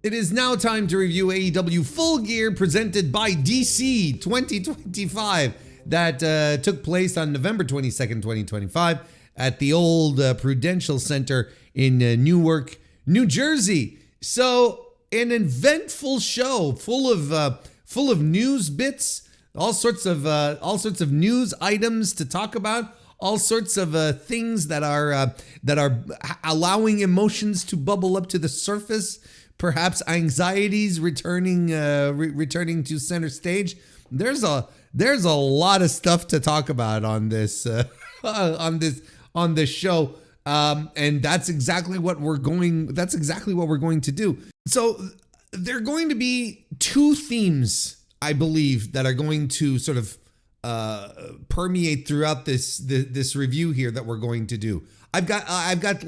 It is now time to review AEW Full Gear presented by DC 2025 that took place on November 22nd, 2025 at the old Prudential Center in Newark, New Jersey. So an eventful show full of news bits, all sorts of news items to talk about, all sorts of things that are allowing emotions to bubble up to the surface. Perhaps anxieties returning to center stage. There's a lot of stuff to talk about on this on this show, and that's exactly what we're going to do. So there are going to be two themes, I believe, that are going to sort of permeate throughout this review here that we're going to do. I've got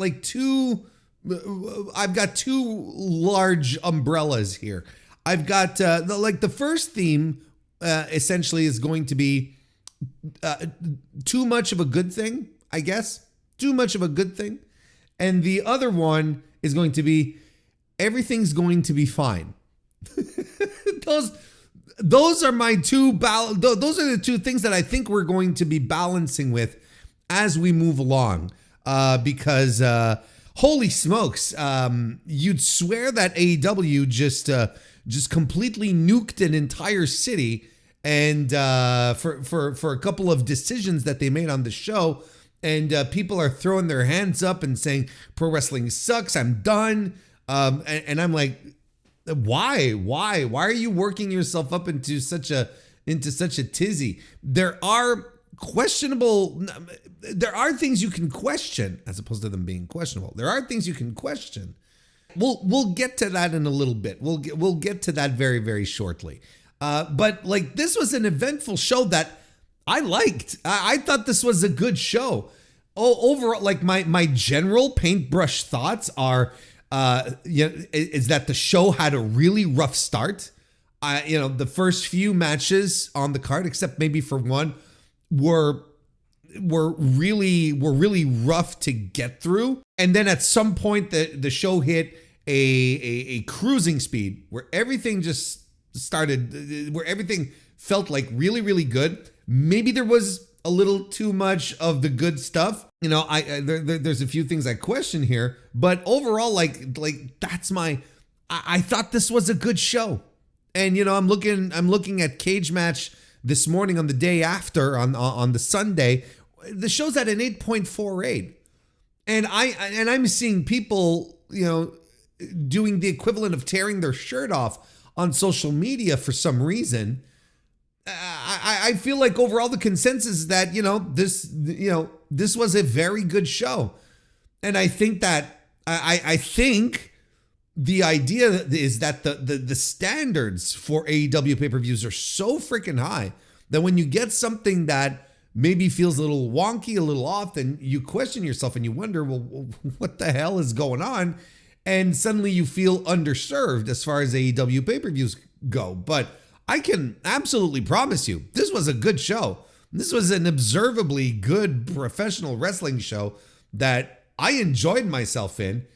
two large umbrellas here. I've got the first theme essentially is going to be too much of a good thing, I guess. Too much of a good thing. And the other one is going to be everything's going to be fine. Those are my those are the two things that I think we're going to be balancing with as we move along. Because holy smokes, you'd swear that AEW just completely nuked an entire city, and for a couple of decisions that they made on the show, and people are throwing their hands up and saying pro wrestling sucks, I'm done, and I'm like, why are you working yourself up into such a tizzy? There are things you can question as opposed to them being questionable. There are things you can question. We'll get to that in a little bit. We'll get to that very, very shortly. But like, this was an eventful show that I liked. I thought this was a good show. Overall, like my general paintbrush thoughts are, is that the show had a really rough start. The first few matches on the card, except maybe for one, were really rough to get through. And then at some point the show hit a cruising speed where everything just started, where everything felt like really, really good. Maybe there was a little too much of the good stuff. There's a few things I question here, but overall, like that's I thought this was a good show. And I'm looking at Cage Match this morning on the day after on the Sunday. The show's at an 8.48, and I'm seeing people doing the equivalent of tearing their shirt off on social media for some reason. I feel like overall the consensus is that this was a very good show, and I think that I think the idea is that the standards for AEW pay-per-views are so freaking high that when you get something that maybe feels a little wonky, a little off, then you question yourself and you wonder, well, what the hell is going on? And suddenly you feel underserved as far as AEW pay-per-views go. But I can absolutely promise you, this was a good show. This was an observably good professional wrestling show that I enjoyed myself in,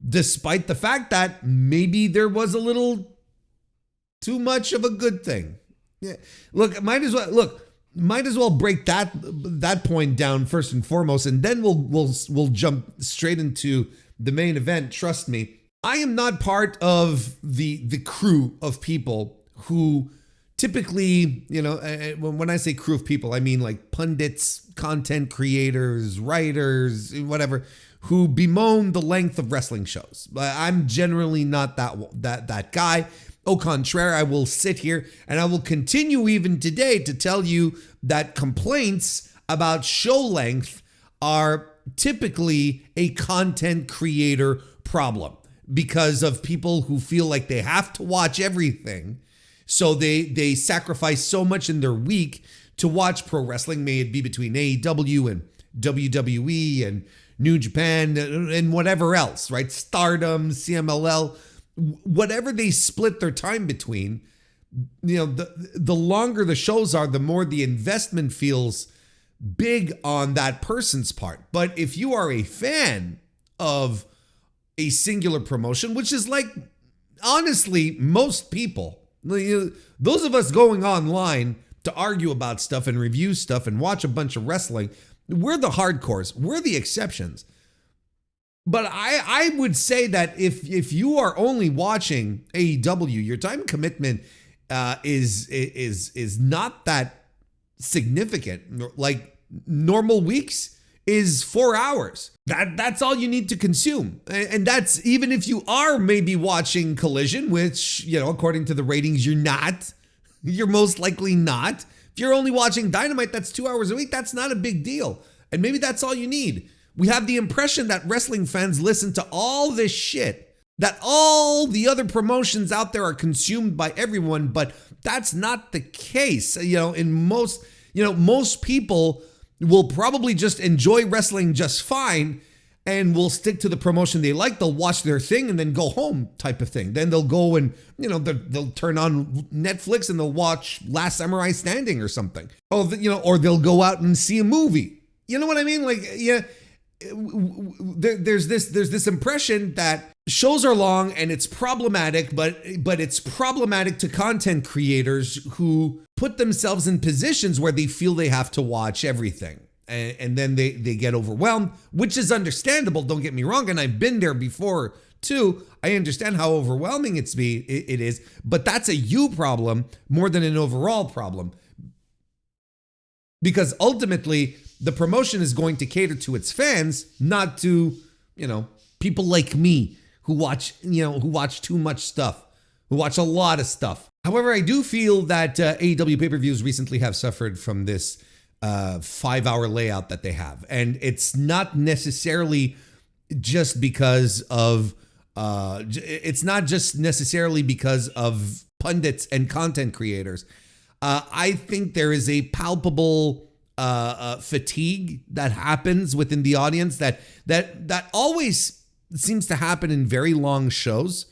despite the fact that maybe there was a little too much of a good thing. Yeah, might as well break that point down first and foremost, and then we'll jump straight into the main event. Trust me, I am not part of the crew of people who typically, when I say crew of people, I mean like pundits, content creators, writers, whatever, who bemoan the length of wrestling shows. I'm generally not that guy. Au contraire, I will sit here and I will continue even today to tell you that complaints about show length are typically a content creator problem because of people who feel like they have to watch everything. So they sacrifice so much in their week to watch pro wrestling, may it be between AEW and WWE and New Japan and whatever else, right? Stardom, CMLL, whatever they split their time between. The longer the shows are, the more the investment feels big on that person's part. But if you are a fan of a singular promotion, which is like honestly, most people, those of us going online to argue about stuff and review stuff and watch a bunch of wrestling, we're the hardcores. We're the exceptions. But I would say that if you are only watching AEW, your time commitment is not that significant. Like normal weeks is 4 hours. That's all you need to consume. And that's even if you are maybe watching Collision, which, according to the ratings, you're not. You're most likely not. If you're only watching Dynamite, that's 2 hours a week. That's not a big deal. And maybe that's all you need. We have the impression that wrestling fans listen to all this shit, that all the other promotions out there are consumed by everyone, but that's not the case. Most people will probably just enjoy wrestling just fine and will stick to the promotion they like. They'll watch their thing and then go home type of thing. Then they'll go and, they'll turn on Netflix and they'll watch Last Samurai Standing or something. Or they'll go out and see a movie. You know what I mean? There's this impression that shows are long and it's problematic, but it's problematic to content creators who put themselves in positions where they feel they have to watch everything. And then they get overwhelmed, which is understandable. Don't get me wrong. And I've been there before too. I understand how overwhelming it is, but that's a you problem more than an overall problem. Because ultimately, the promotion is going to cater to its fans, not to, people like me who watch too much stuff, who watch a lot of stuff. However, I do feel that AEW pay-per-views recently have suffered from this 5-hour layout that they have. And it's not necessarily just because of, pundits and content creators. I think there is a palpable fatigue that happens within the audience that always seems to happen in very long shows,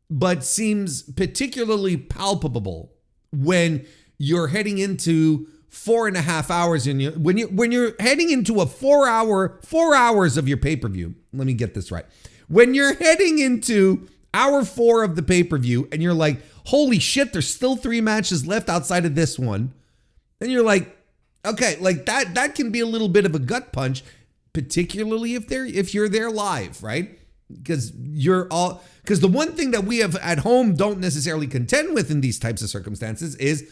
but seems particularly palpable when you're heading into 4.5 hours when you're heading into a 4 hours of your pay-per-view. Let me get this right. When you're heading into hour 4 of the pay-per-view and you're like, holy shit, there's still 3 matches left outside of this one. Then you're like, okay, like that can be a little bit of a gut punch, particularly if you're there live, right? Because the one thing that we have at home don't necessarily contend with in these types of circumstances is,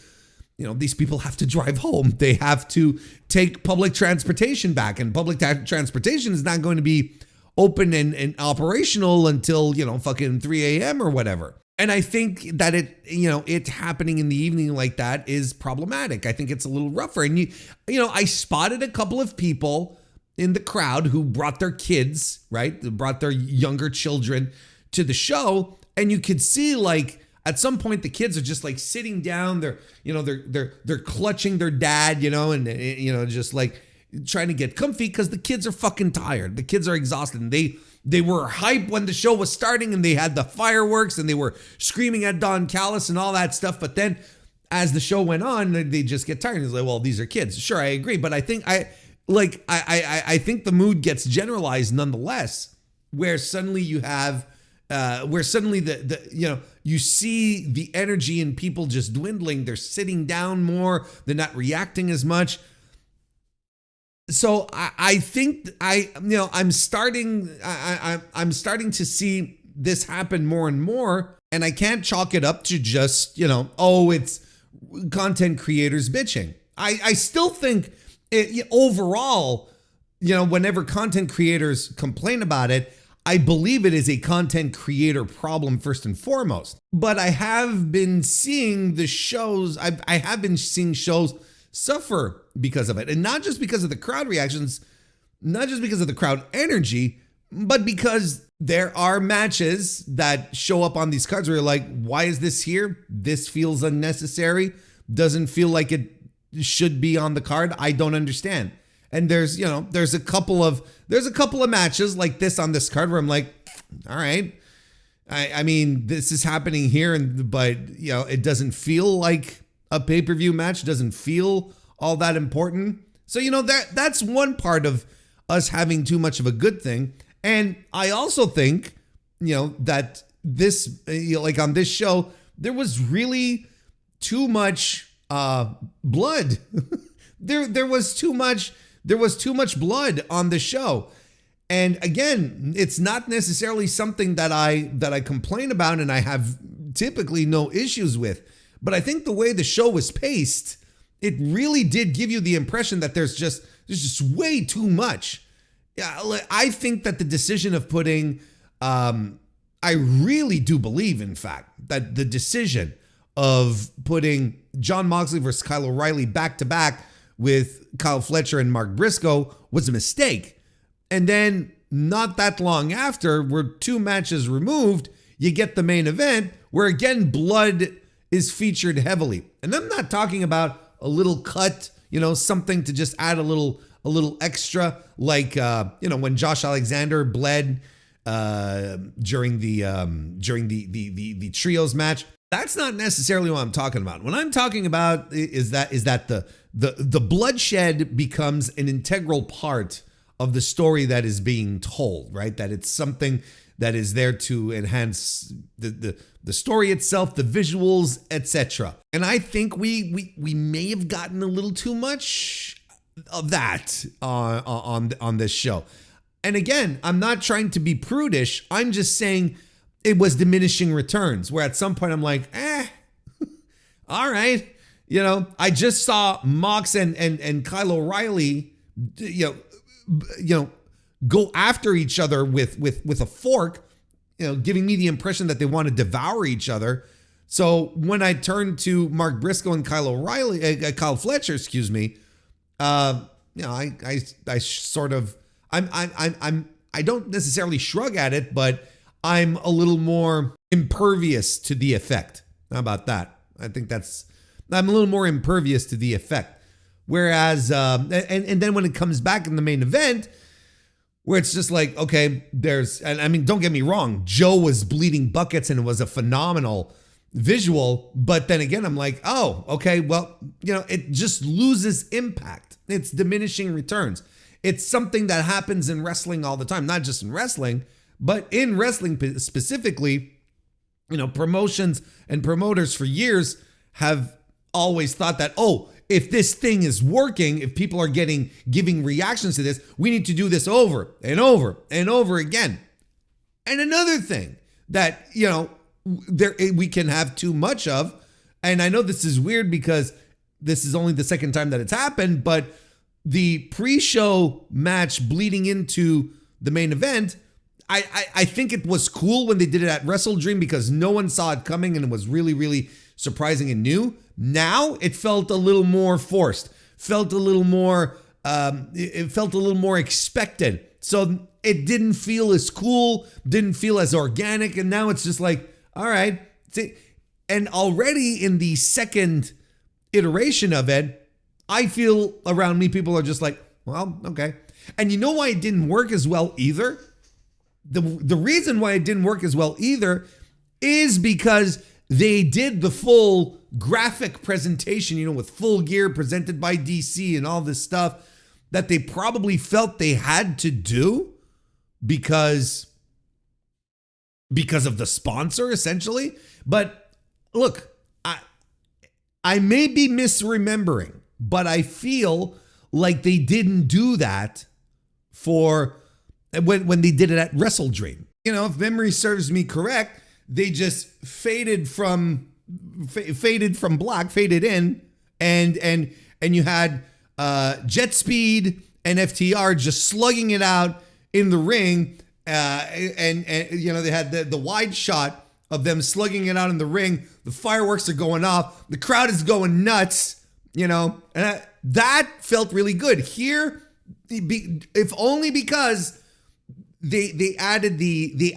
these people have to drive home. They have to take public transportation back, and public transportation is not going to be open and operational until, fucking 3 a.m. or whatever. And I think that it happening in the evening like that is problematic. I think it's a little rougher. And I spotted a couple of people in the crowd who brought their kids, right? They brought their younger children to the show, and you could see at some point the kids are just sitting down. They're clutching their dad, and just trying to get comfy because the kids are fucking tired. The kids are exhausted, and they were hyped when the show was starting and they had the fireworks and they were screaming at Don Callis and all that stuff. But then as the show went on, they just get tired. It's like, well, these are kids. Sure, I agree. But I think I think the mood gets generalized nonetheless, where suddenly you have, you see the energy in people just dwindling. They're sitting down more. They're not reacting as much. So I think I'm starting to see this happen more and more, and I can't chalk it up to just, it's content creators bitching. I still think overall, whenever content creators complain about it, I believe it is a content creator problem first and foremost. But I have been seeing the shows, I have been seeing shows suffer because of it. And not just because of the crowd reactions, not just because of the crowd energy, but because there are matches that show up on these cards where you're like, why is this here? This feels unnecessary. Doesn't feel like it should be on the card. I don't understand. And there's a couple of matches like this on this card where I'm like, all right. I mean, this is happening here, but it doesn't feel like a pay-per-view match, doesn't feel all that important. So, that's one part of us having too much of a good thing. And I also think, that this, like on this show, there was really too much blood. there was too much blood on the show. And again, it's not necessarily something that I complain about and I have typically no issues with. But I think the way the show was paced, it really did give you the impression that there's just way too much. Yeah, I think that the decision of putting, I really do believe, in fact, that the decision of putting Jon Moxley versus Kyle O'Reilly back to back with Kyle Fletcher and Mark Briscoe was a mistake. And then not that long after, we're 2 matches removed, you get the main event where again, blood is featured heavily. And I'm not talking about a little cut, something to just add a little extra, like, when Josh Alexander bled during the trios match. That's not necessarily what I'm talking about. What I'm talking about is that the bloodshed becomes an integral part of the story that is being told, right? That it's something that is there to enhance the story itself, the visuals, etc. And I think we may have gotten a little too much of that on this show. And again, I'm not trying to be prudish. I'm just saying it was diminishing returns, where at some point I'm like, all right. I just saw Mox and Kyle O'Reilly, go after each other with a fork, giving me the impression that they want to devour each other. So when I turned to Mark Briscoe and Kyle Fletcher, I sort of, I don't necessarily shrug at it, but I'm a little more impervious to the effect. How about that? I think I'm a little more impervious to the effect. Whereas, and then when it comes back in the main event, where it's just like, okay, don't get me wrong, Joe was bleeding buckets and it was a phenomenal visual. But then again, I'm like, oh, okay, well, it just loses impact. It's diminishing returns. It's something that happens in wrestling all the time, not just in wrestling, but in wrestling specifically. Promotions and promoters for years have always thought that, if this thing is working, if people are giving reactions to this, we need to do this over and over and over again. And another thing that, we can have too much of, and I know this is weird because this is only the second time that it's happened, but the pre-show match bleeding into the main event, I think it was cool when they did it at Wrestle Dream because no one saw it coming and it was really, really surprising and new. Now it felt a little more forced, felt a little more expected. So it didn't feel as cool, didn't feel as organic. And now it's just like, all right. And already in the second iteration of it, I feel around me, people are just like, well, okay. And you know why it didn't work as well either? The reason why it didn't work as well either is because they did the full graphic presentation, with Full Gear presented by DC and all this stuff that they probably felt they had to do because of the sponsor, essentially. But look, I may be misremembering, but I feel like they didn't do that for when they did it at Wrestle Dream. If memory serves me correct, they just faded from black, faded in, and you had Jet Speed and FTR just slugging it out in the ring, and they had the wide shot of them slugging it out in the ring. The fireworks are going off, the crowd is going nuts, and that felt really good. Here, if only because they added the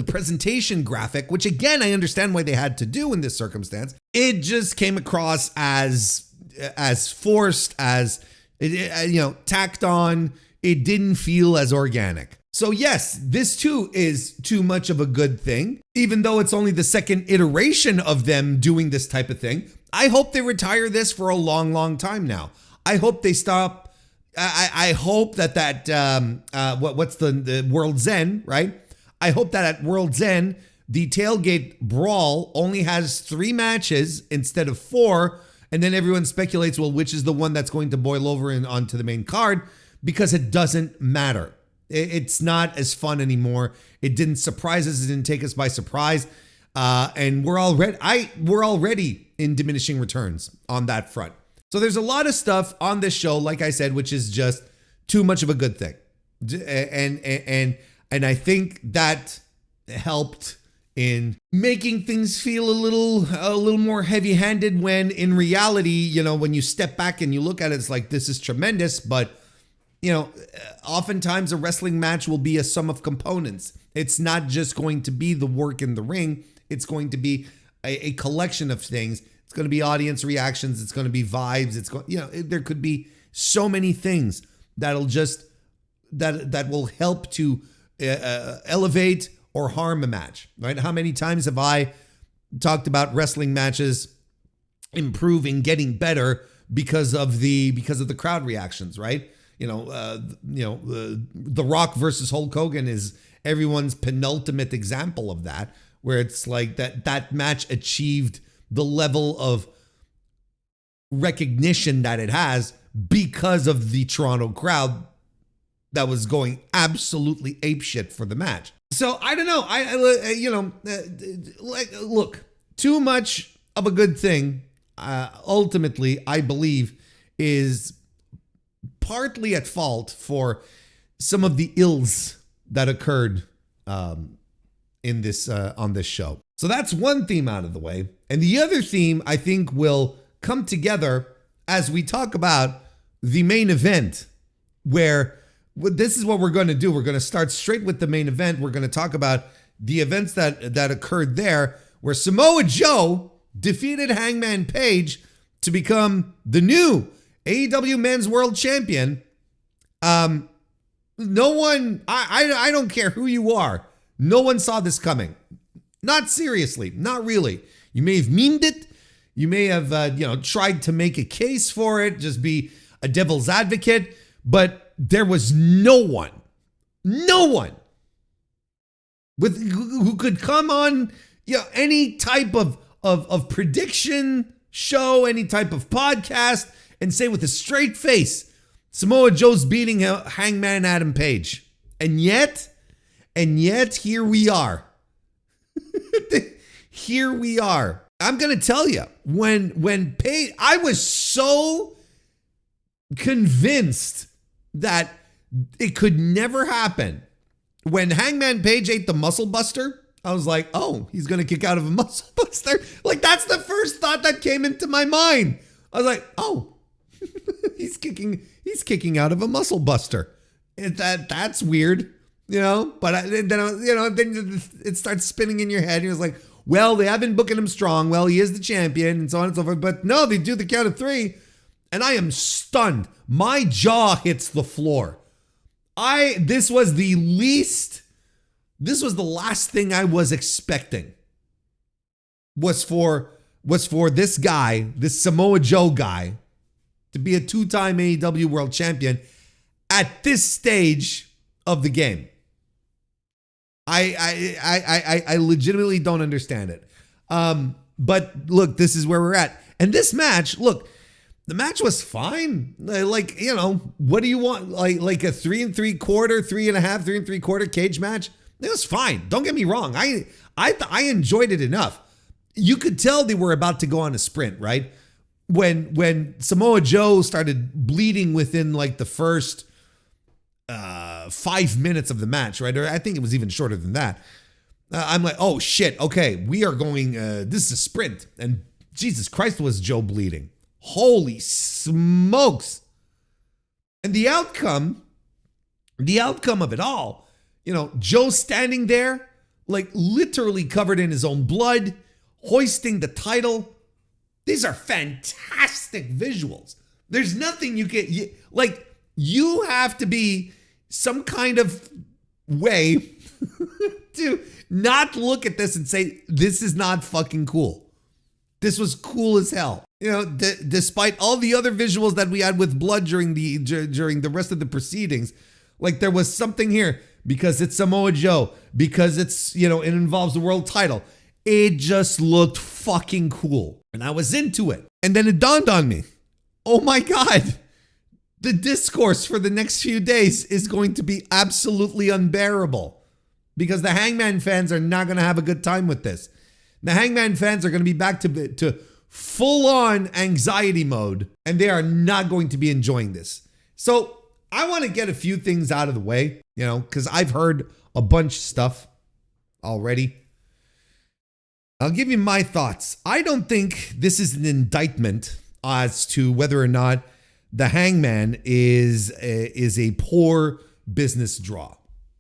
presentation graphic, which again I understand why they had to do in this circumstance. It just came across as forced, as tacked on. It didn't feel as organic. So yes, this too is too much of a good thing, even though it's only the second iteration of them doing this type of thing. I hope they retire this for a long, long time now. I hope they stop. I hope that what's the World's End, right? I hope that at World's End, the tailgate brawl only has 3 matches instead of 4. And then everyone speculates, well, which is the one that's going to boil over and onto the main card, because it doesn't matter. It's not as fun anymore. It didn't surprise us. It didn't take us by surprise. And we're already in diminishing returns on that front. So there's a lot of stuff on this show, like I said, which is just too much of a good thing. And I think that helped in making things feel a little more heavy-handed, when in reality, you know, when you step back and you look at it, it's like, this is tremendous. But, you know, oftentimes a wrestling match will be a sum of components. It's not just going to be the work in the ring. It's going to be a collection of things. It's going to be audience reactions. It's going to be vibes. It's going, you know, there could be so many things that'll just, that will help to elevate or harm a match, right? How many times have I talked about wrestling matches improving, getting better because of the crowd reactions, right? The Rock versus Hulk Hogan is everyone's penultimate example of that, where it's like that match achieved the level of recognition that it has because of the Toronto crowd that was going absolutely apeshit for the match. So I don't know. Look, too much of a good thing, ultimately, I believe, is partly at fault for some of the ills that occurred in this on this show. So that's one theme out of the way. And the other theme, I think, will come together as we talk about the main event, where this is what we're going to do. We're going to start straight with the main event. We're going to talk about the events that occurred there, where Samoa Joe defeated Hangman Page to become the new AEW Men's World Champion. No one, I don't care who you are, no one saw this coming. Not seriously, not really. You may have memed it. You may have, tried to make a case for it, just be a devil's advocate, but there was no one who could come on, any type of prediction show, any type of podcast, and say with a straight face, Samoa Joe's beating Hangman Adam Page. And yet here we are. Here we are. I'm going to tell you, when Page, I was so convinced that it could never happen. When Hangman Page ate the Muscle Buster, I was like, oh, he's going to kick out of a Muscle Buster. Like, that's the first thought that came into my mind. I was like, oh, he's kicking out of a Muscle Buster. That's weird, but then it starts spinning in your head. He was like, well, they have been booking him strong. Well, he is the champion and so on and so forth. But no, they do the count of 3. And I am stunned. My jaw hits the floor. This was the last thing I was expecting was for this guy, this Samoa Joe guy, to be a 2-time AEW World Champion at this stage of the game. I legitimately don't understand it. But look, this is where we're at. And this match, look, the match was fine. Like, what do you want? Like a 3 3/4, 3.5, 3 3/4 cage match? It was fine. Don't get me wrong. I enjoyed it enough. You could tell they were about to go on a sprint, right? When Samoa Joe started bleeding within like the first 5 minutes of the match, right? Or I think it was even shorter than that. I'm like, oh shit, okay, we are going, this is a sprint. And Jesus Christ, was Joe bleeding. Holy smokes. And the outcome of it all, Joe standing there, like literally covered in his own blood, hoisting the title. These are fantastic visuals. There's nothing you have to be some kind of way to not look at this and say, this is not fucking cool. This was cool as hell. Despite all the other visuals that we had with blood during the rest of the proceedings, like there was something here. because it's Samoa Joe, because it's, it involves the world title. It just looked fucking cool. And I was into it. And then it dawned on me, oh my God, the discourse for the next few days is going to be absolutely unbearable because the Hangman fans are not going to have a good time with this. The Hangman fans are going to be back to full-on anxiety mode, and they are not going to be enjoying this. So I want to get a few things out of the way, because I've heard a bunch of stuff already. I'll give you my thoughts. I don't think this is an indictment as to whether or not the Hangman is a poor business draw,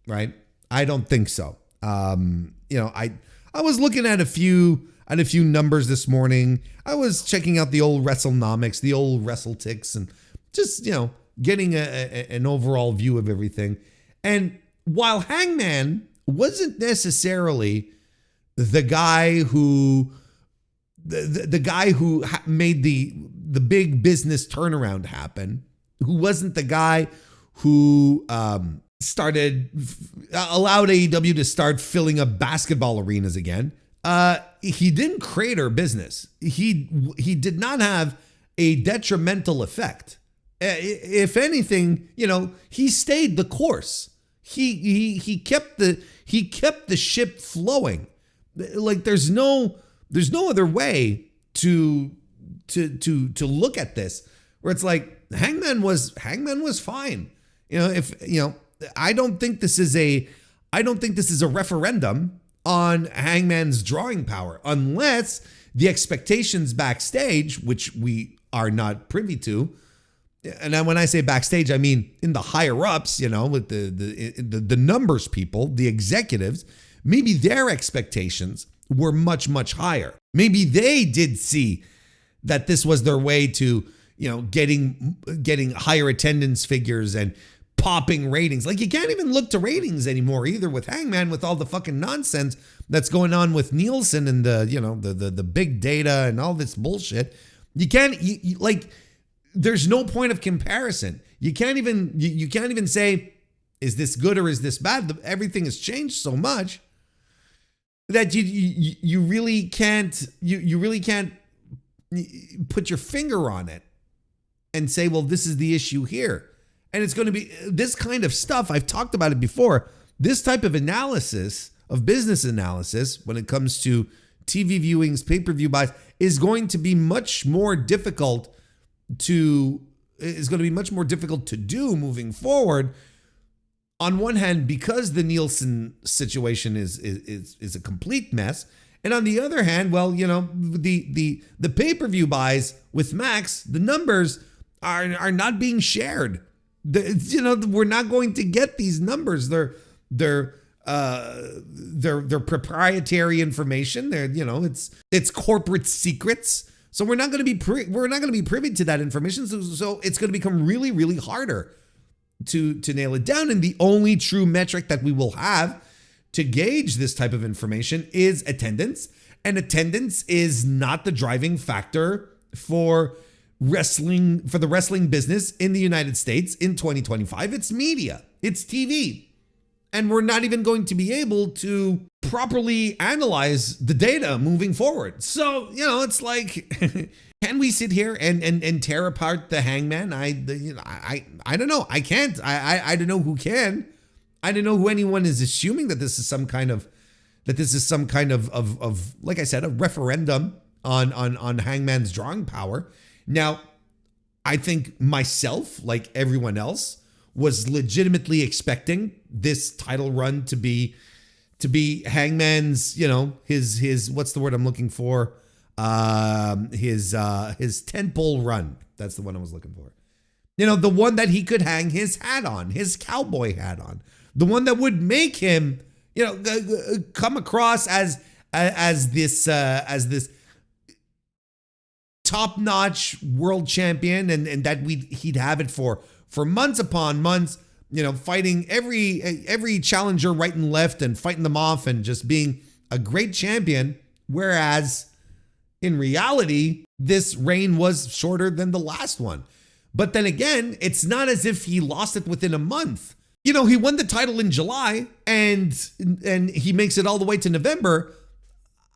right? I don't think so. I was looking at a few numbers this morning. I was checking out the old WrestleNomics, the old WrestleTix, and just getting an overall view of everything. And while Hangman wasn't necessarily the guy who made the big business turnaround happen, who wasn't the guy who allowed AEW to start filling up basketball arenas again. He didn't crater her business. He did not have a detrimental effect. If anything, he stayed the course. He kept the ship flowing. Like there's no other way to look at this, where it's like Hangman was fine. I don't think this is a referendum on Hangman's drawing power, unless the expectations backstage, which we are not privy to. And when I say backstage, I mean in the higher ups, with the numbers people, the executives, maybe their expectations were much, much higher. Maybe they did see that this was their way to, getting higher attendance figures and popping ratings. Like you can't even look to ratings anymore either with Hangman, with all the fucking nonsense that's going on with Nielsen and the big data and all this bullshit. You can't there's no point of comparison. You can't even say, is this good or is this bad? Everything has changed so much that you really can't put your finger on it and say, well, this is the issue here. And it's going to be this kind of stuff. I've talked about it before. This type of analysis, of business analysis, when it comes to TV viewings, pay-per-view buys, is going to be much more difficult to do moving forward. On one hand, because the Nielsen situation is a complete mess, and on the other hand, well, the pay-per-view buys with Max, the numbers are not being shared. We're not going to get these numbers. They're proprietary information. It's corporate secrets. So we're not going to be privy to that information. So it's going to become really, really harder to nail it down. And the only true metric that we will have to gauge this type of information is attendance. And attendance is not the driving factor for the wrestling business in the United States in 2025. It's media, it's TV. And we're not even going to be able to properly analyze the data moving forward. So, it's like, can we sit here and tear apart the Hangman? I don't know. I can't. I don't know who can. I don't know who anyone is assuming that this is some kind of like I said, a referendum on Hangman's drawing power. Now, I think myself, like everyone else, was legitimately expecting this title run to be Hangman's, his what's the word I'm looking for? His tentpole run. That's the one I was looking for. The one that he could hang his hat on, his cowboy hat on, the one that would make him, come across as this top-notch world champion, and that he'd have it for months upon months, fighting every challenger right and left and fighting them off and just being a great champion. Whereas in reality, this reign was shorter than the last one. But then again, it's not as if he lost it within a month. he won the title in July and he makes it all the way to November.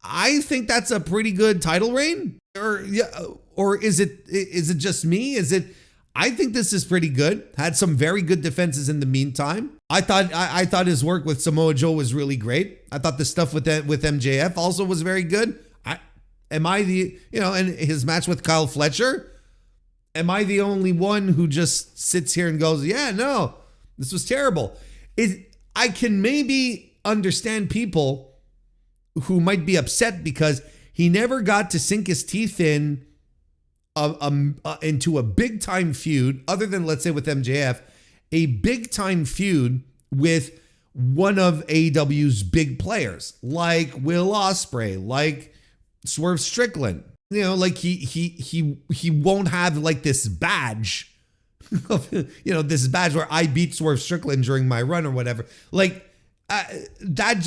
I think that's a pretty good title reign. Or is it just me? I think this is pretty good. Had some very good defenses in the meantime. I thought his work with Samoa Joe was really great. I thought the stuff with MJF also was very good. And his match with Kyle Fletcher, am I the only one who just sits here and goes, yeah, no, this was terrible? I can maybe understand people who might be upset because he never got to sink his teeth into a big time feud, other than, let's say, with MJF, a big time feud with one of AEW's big players, like Will Ospreay, like Swerve Strickland. Like he won't have like this badge, this badge where I beat Swerve Strickland during my run or whatever. Like that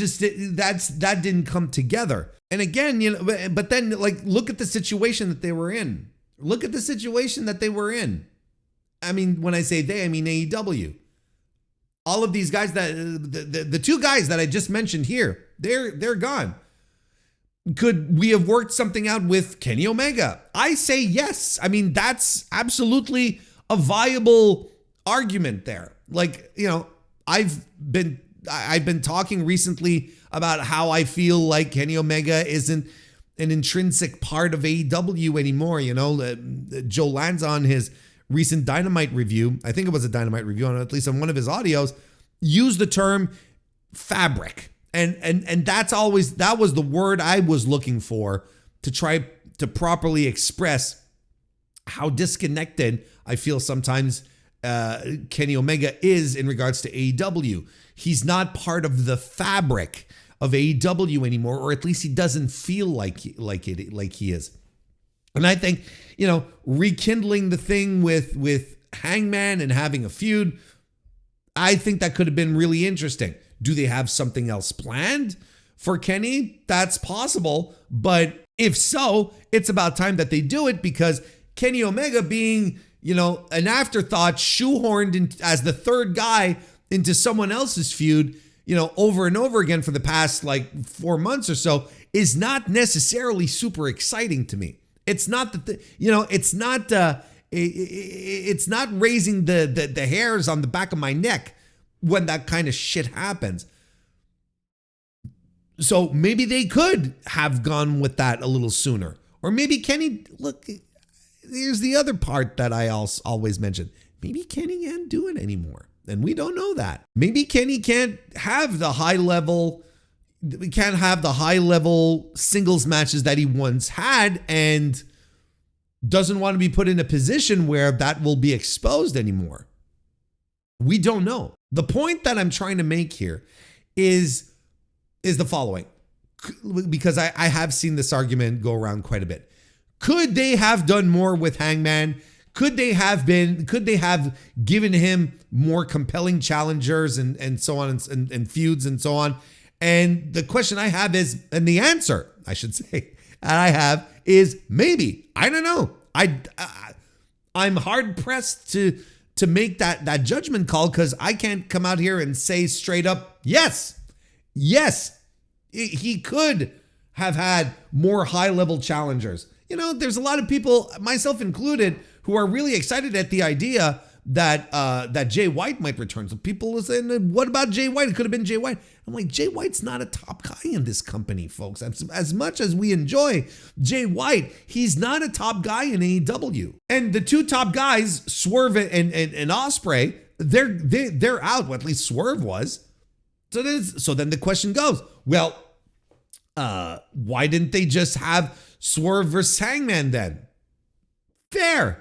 didn't come together. And again, but then like look at the situation that they were in. I mean, when I say they, I mean AEW. All of these guys the two guys that I just mentioned here, they're gone. Could we have worked something out with Kenny Omega? I say yes. I mean, that's absolutely a viable argument there. Like, I've been talking recently about how I feel like Kenny Omega isn't an intrinsic part of AEW anymore. Joe Lanza on his recent Dynamite review, I think it was a Dynamite review, at least on one of his audios, used the term fabric. And that was the word I was looking for to try to properly express how disconnected I feel sometimes Kenny Omega is in regards to AEW. He's not part of the fabric of AEW anymore, or at least he doesn't feel like he is. And I think, rekindling the thing with Hangman and having a feud, I think that could have been really interesting. Do they have something else planned for Kenny? That's possible. But if so, it's about time that they do it, because Kenny Omega being, an afterthought, shoehorned as the third guy into someone else's feud, over and over again for the past 4 months or so, is not necessarily super exciting to me. It's not that it's not raising the hairs on the back of my neck when that kind of shit happens. So maybe they could have gone with that a little sooner. Or maybe Kenny, look, here's the other part that I always mention. Maybe Kenny can't do it anymore. And we don't know that. Maybe Kenny can't have the high level singles matches that he once had, and doesn't want to be put in a position where that will be exposed anymore. We don't know. The point that I'm trying to make here is the following, because I have seen this argument go around quite a bit. Could they have done more with Hangman? Could they have given him more compelling challengers and so on and feuds and so on? And the question I have is, and the answer I should say I have is maybe. I don't know. I'm hard pressed to make that judgment call, because I can't come out here and say straight up, yes, he could have had more high level challengers. There's a lot of people, myself included, who are really excited at the idea that Jay White might return. So people are saying, what about Jay White? It could have been Jay White. I'm like, Jay White's not a top guy in this company, folks. As much as we enjoy Jay White, he's not a top guy in AEW. And the two top guys, Swerve and Ospreay, they're out. Well, at least Swerve was. So then the question goes, well, why didn't they just have Swerve versus Hangman then? Fair.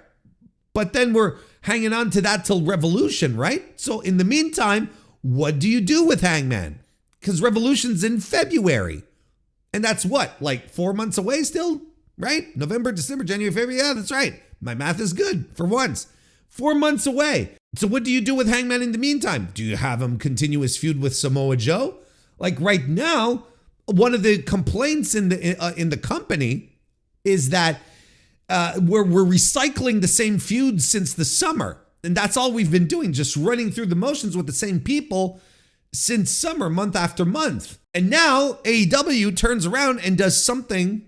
But then we're hanging on to that till Revolution, right? So in the meantime, what do you do with Hangman? Because Revolution's in February. And that's what, 4 months away still, right? November, December, January, February. Yeah, that's right. My math is good for once. 4 months away. So what do you do with Hangman in the meantime? Do you have him continue his feud with Samoa Joe? Right now, one of the complaints in the company is that we're recycling the same feud since the summer. And that's all we've been doing, just running through the motions with the same people since summer, month after month. And now AEW turns around and does something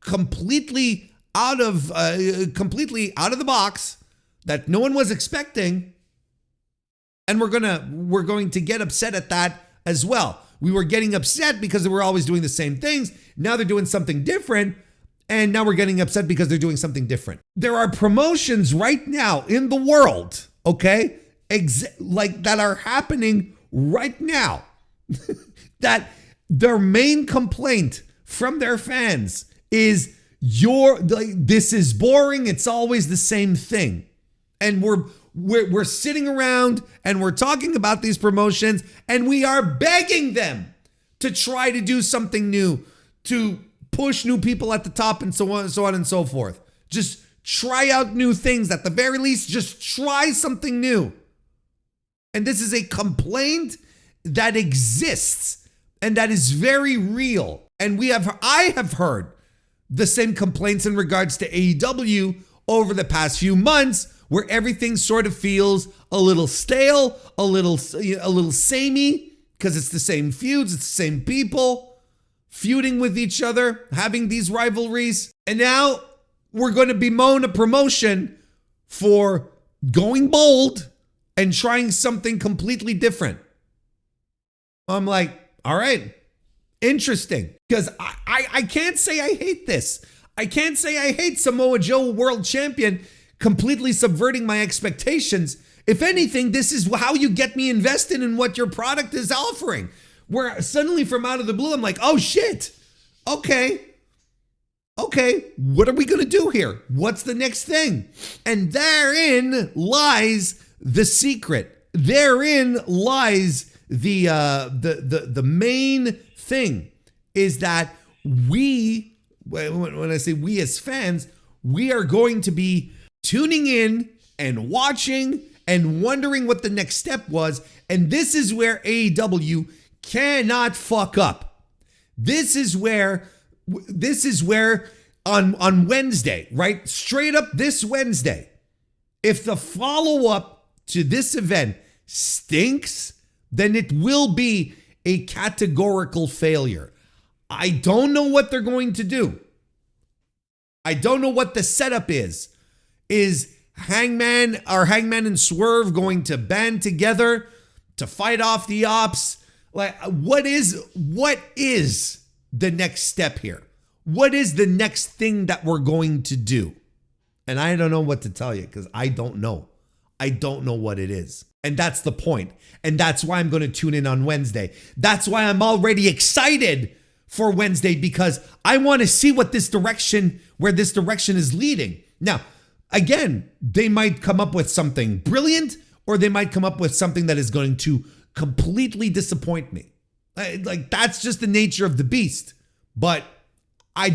completely out of the box that no one was expecting. And we're going to get upset at that as well. We were getting upset because they were always doing the same things. Now they're doing something different. And now we're getting upset because they're doing something different. There are promotions right now in the world, okay, that are happening right now that their main complaint from their fans is this is boring. It's always the same thing. And we're sitting around and we're talking about these promotions and we are begging them to try to do something new, to push new people at the top and so on and so forth. Just try out new things. At the very least, just try something new. And this is a complaint that exists and that is very real. And I have heard the same complaints in regards to AEW over the past few months, where everything sort of feels a little stale, a little samey, because it's the same feuds, it's the same people feuding with each other, having these rivalries. And now we're going to bemoan a promotion for going bold and trying something completely different. I'm like, all right, interesting. Because I can't say I hate this. I can't say I hate Samoa Joe, world champion, completely subverting my expectations. If anything, this is how you get me invested in what your product is offering. Where suddenly from out of the blue, I'm like, oh shit, okay, what are we going to do here? What's the next thing? And therein lies the secret. Therein lies the main thing, is that when I say we as fans, we are going to be tuning in and watching and wondering what the next step was. And this is where AEW cannot fuck up. This is where on Wednesday, right? Straight up this Wednesday, if the follow-up to this event stinks, then it will be a categorical failure. I don't know what they're going to do. I don't know what the setup is. Is Hangman and Swerve going to band together to fight off the Ops? Like, what is the next step here? What is the next thing that we're going to do? And I don't know what to tell you, because I don't know. I don't know what it is. And that's the point. And that's why I'm going to tune in on Wednesday. That's why I'm already excited for Wednesday, because I want to see where this direction is leading. Now, again, they might come up with something brilliant, or they might come up with something that is going to completely disappoint me. Like, that's just the nature of the beast. But I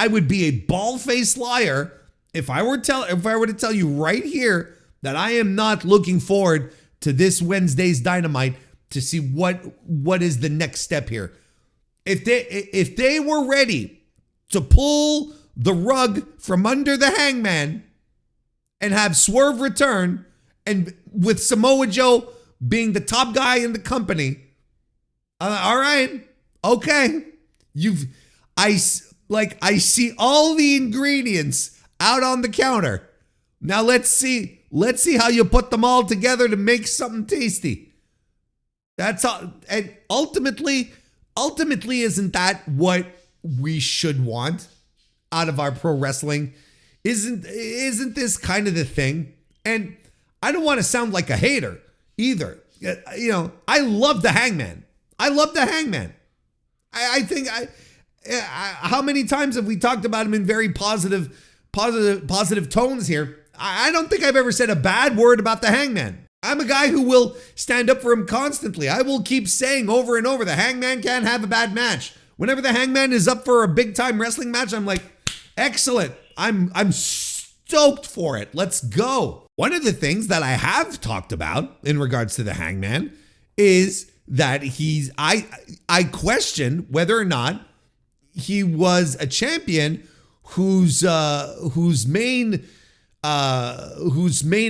would be a bald-faced liar if I were to tell you right here that I am not looking forward to this Wednesday's Dynamite to see what is the next step here. If they were ready to pull the rug from under the Hangman and have Swerve return, and with Samoa Joe being the top guy in the company, all right, okay, I see all the ingredients out on the counter. Now let's see how you put them all together to make something tasty. That's all. And ultimately, isn't that what we should want out of our pro wrestling? Isn't this kind of the thing? And I don't want to sound like a hater either. You know, I love the Hangman. I think how many times have we talked about him in very positive tones here? I don't think I've ever said a bad word about the Hangman. I'm a guy who will stand up for him constantly. I will keep saying over and over, the Hangman can't have a bad match. Whenever the Hangman is up for a big time wrestling match, I'm like, excellent. I'm stoked for it. Let's go. One of the things that I have talked about in regards to the Hangman is that I question whether or not he was a champion whose main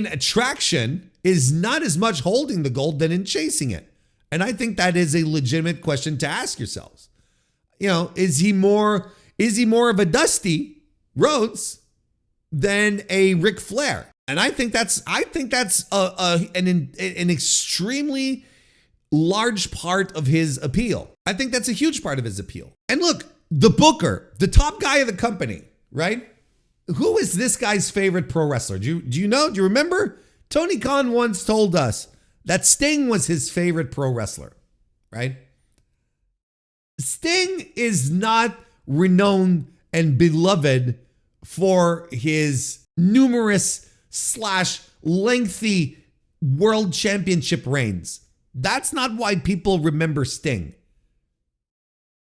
attraction is not as much holding the gold than in chasing it. And I think that is a legitimate question to ask yourselves. You know, is he more of a Dusty Rhodes than a Ric Flair? And I think that's an extremely large part of his appeal. I think that's a huge part of his appeal. And look, the booker, the top guy of the company, right? Who is this guy's favorite pro wrestler? Do you know? Do you remember? Tony Khan once told us that Sting was his favorite pro wrestler, right? Sting is not renowned and beloved for his numerous / lengthy world championship reigns. That's not why people remember Sting.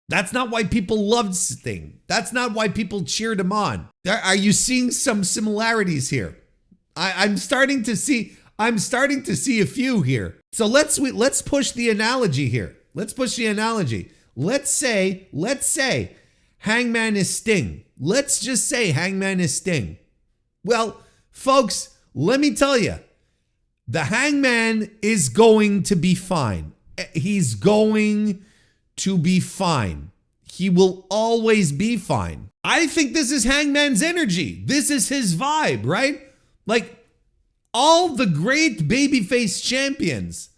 That's not why people loved Sting. That's not why people cheered him on. Are you seeing some similarities here? I'm starting to see a few here. So let's push the analogy here. Let's push the analogy. Let's say Hangman is Sting. Let's just say Hangman is Sting. Well, folks, let me tell you, the Hangman is going to be fine. He's going to be fine. He will always be fine. I think this is Hangman's energy. This is his vibe, right? Like, all the great babyface champions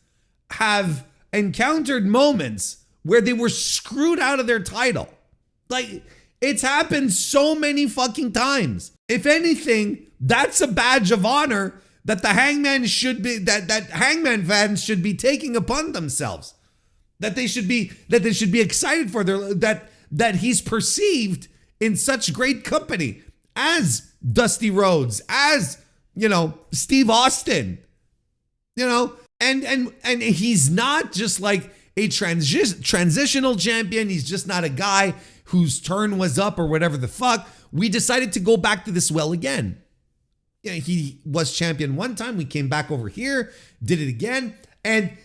have encountered moments where they were screwed out of their title. Like, it's happened so many fucking times. If anything, that's a badge of honor that the Hangman should be, that Hangman fans should be taking upon themselves. That they should be excited for that he's perceived in such great company as Dusty Rhodes, as, you know, Steve Austin, you know, and he's not just like a transitional champion. He's just not a guy whose turn was up or whatever the fuck. We decided to go back to this well again. You know, he was champion one time. We came back over here, did it again. And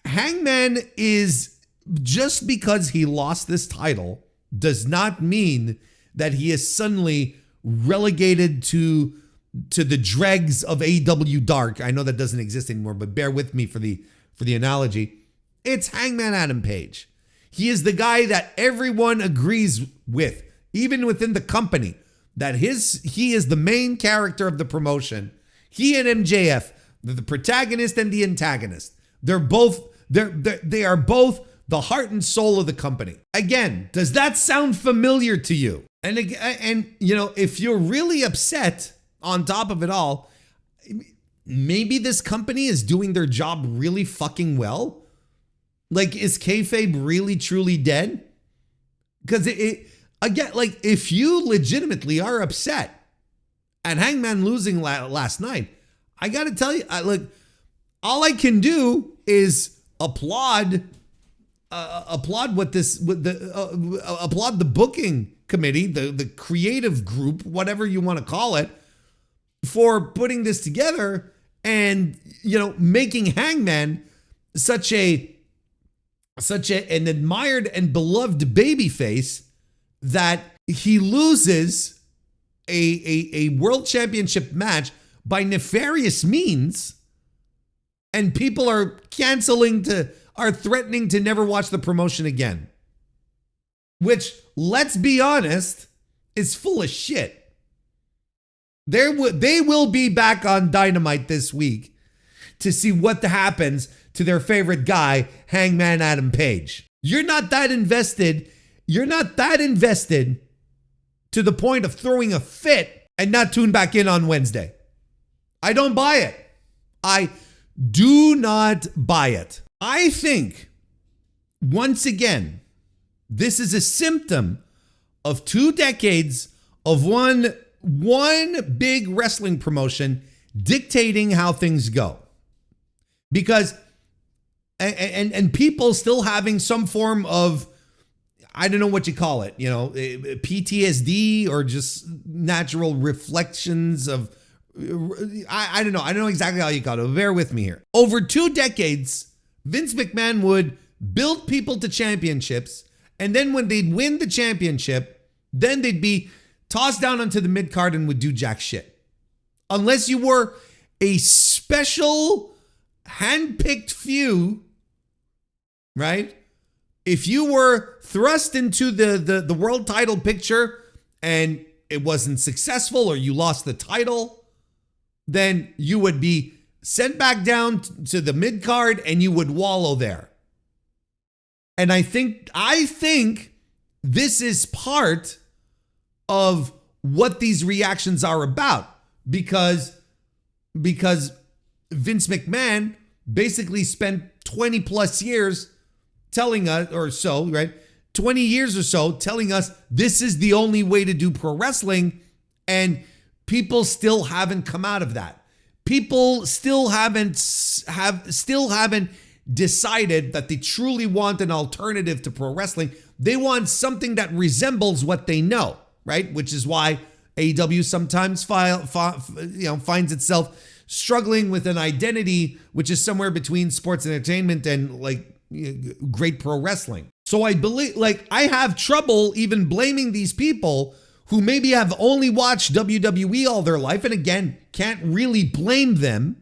Hangman is, just because he lost this title does not mean that he is suddenly relegated to the dregs of AEW Dark. I know that doesn't exist anymore, but bear with me for the analogy. It's Hangman Adam Page. He is the guy that everyone agrees with, even within the company, that he is the main character of the promotion. He and MJF, they're the protagonist and the antagonist. They are both the heart and soul of the company. Again, does that sound familiar to you? And you know, if you're really upset on top of it all, maybe this company is doing their job really fucking well. Like, is kayfabe really truly dead? Because again, like, if you legitimately are upset at Hangman losing last night, I got to tell you, look, all I can do is applaud applaud the booking committee, the creative group, whatever you want to call it, for putting this together and, you know, making Hangman such an admired and beloved babyface that he loses a world championship match by nefarious means, and people are threatening to never watch the promotion again. Which, let's be honest, is full of shit. They will be back on Dynamite this week to see what happens to their favorite guy, Hangman Adam Page. You're not that invested. You're not that invested to the point of throwing a fit and not tune back in on Wednesday. I don't buy it. I do not buy it. I think, once again, this is a symptom of 2 decades of one big wrestling promotion dictating how things go. Because, and people still having some form of, I don't know what you call it, you know, PTSD or just natural reflections of, I don't know. I don't know exactly how you call it. Bear with me here. Over 2 decades, Vince McMahon would build people to championships. And then when they'd win the championship, then they'd be tossed down onto the mid card and would do jack shit. Unless you were a special handpicked few, right? If you were thrust into the world title picture and it wasn't successful or you lost the title, then you would be sent back down to the mid card and you would wallow there. And I think this is part of what these reactions are about, because Vince McMahon basically spent 20 plus years telling us, or so, right? 20 years or so telling us this is the only way to do pro wrestling, and people still haven't come out of that. People still haven't decided that they truly want an alternative to pro wrestling. They want something that resembles what they know, right? Which is why AEW sometimes finds itself struggling with an identity which is somewhere between sports entertainment and great pro wrestling. So I believe, I have trouble even blaming these people who maybe have only watched WWE all their life, and again, can't really blame them.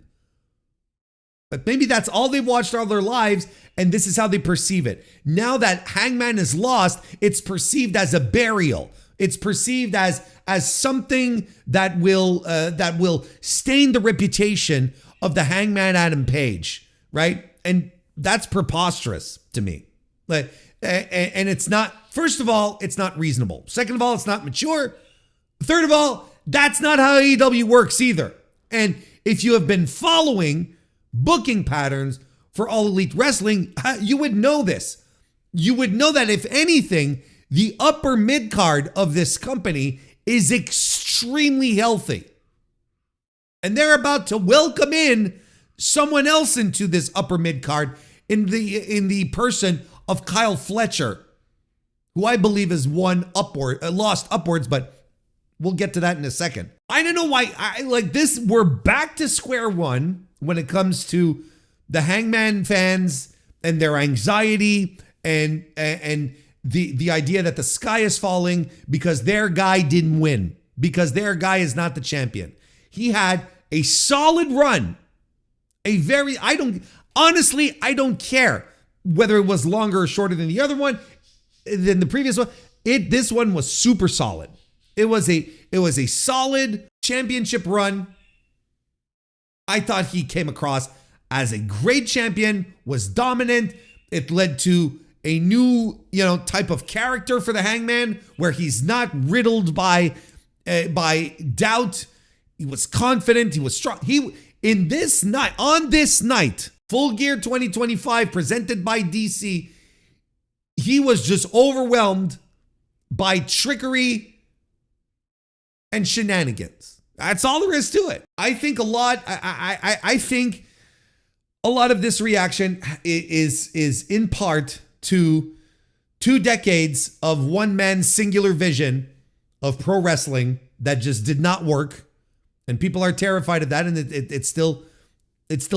But maybe that's all they've watched all their lives, and this is how they perceive it. Now that Hangman is lost, it's perceived as a burial. It's perceived as something that will stain the reputation of the Hangman Adam Page, right? And that's preposterous to me. And it's not, first of all, it's not reasonable. Second of all, it's not mature. Third of all, that's not how AEW works either. And if you have been following booking patterns for All Elite Wrestling, you would know this. You would know that if anything, the upper mid card of this company is extremely healthy. And they're about to welcome in someone else into this upper mid card in the person of Kyle Fletcher, who I believe has lost upwards, but we'll get to that in a second. I don't know why this. We're back to square one when it comes to the Hangman fans and their anxiety and the idea that the sky is falling because their guy didn't win, because their guy is not the champion. He had a solid run. I don't care whether it was longer or shorter than the other one, than the previous one. This one was super solid. It was a solid championship run. I thought he came across as a great champion, was dominant. It led to a new, type of character for the Hangman, where he's not riddled by doubt. He was confident. He was strong. On this night, Full Gear 2025 presented by DC, he was just overwhelmed by trickery and shenanigans. That's all there is to it. I think a lot of this reaction is in part to 2 decades of one man's singular vision of pro wrestling that just did not work. And people are terrified of that, and it still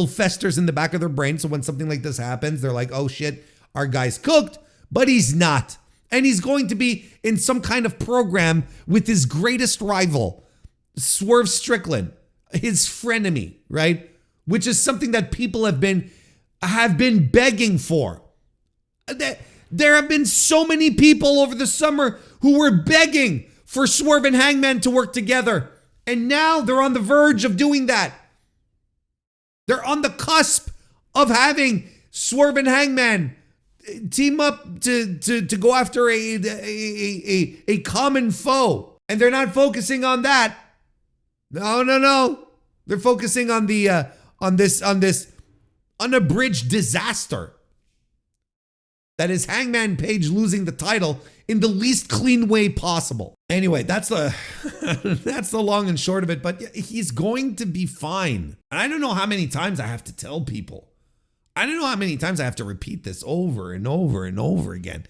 festers in the back of their brain. So when something like this happens, they're like, oh shit, our guy's cooked, but he's not. And he's going to be in some kind of program with his greatest rival, Swerve Strickland, his frenemy, right? Which is something that people have been begging for. There have been so many people over the summer who were begging for Swerve and Hangman to work together. And now they're on the verge of doing that. They're on the cusp of having Swerve and Hangman team up to go after a common foe. And they're not focusing on that. No. They're focusing on this unabridged disaster that is Hangman Page losing the title in the least clean way possible. Anyway, that's the long and short of it, but he's going to be fine. And I don't know how many times I have to tell people. I don't know how many times I have to repeat this over and over and over again.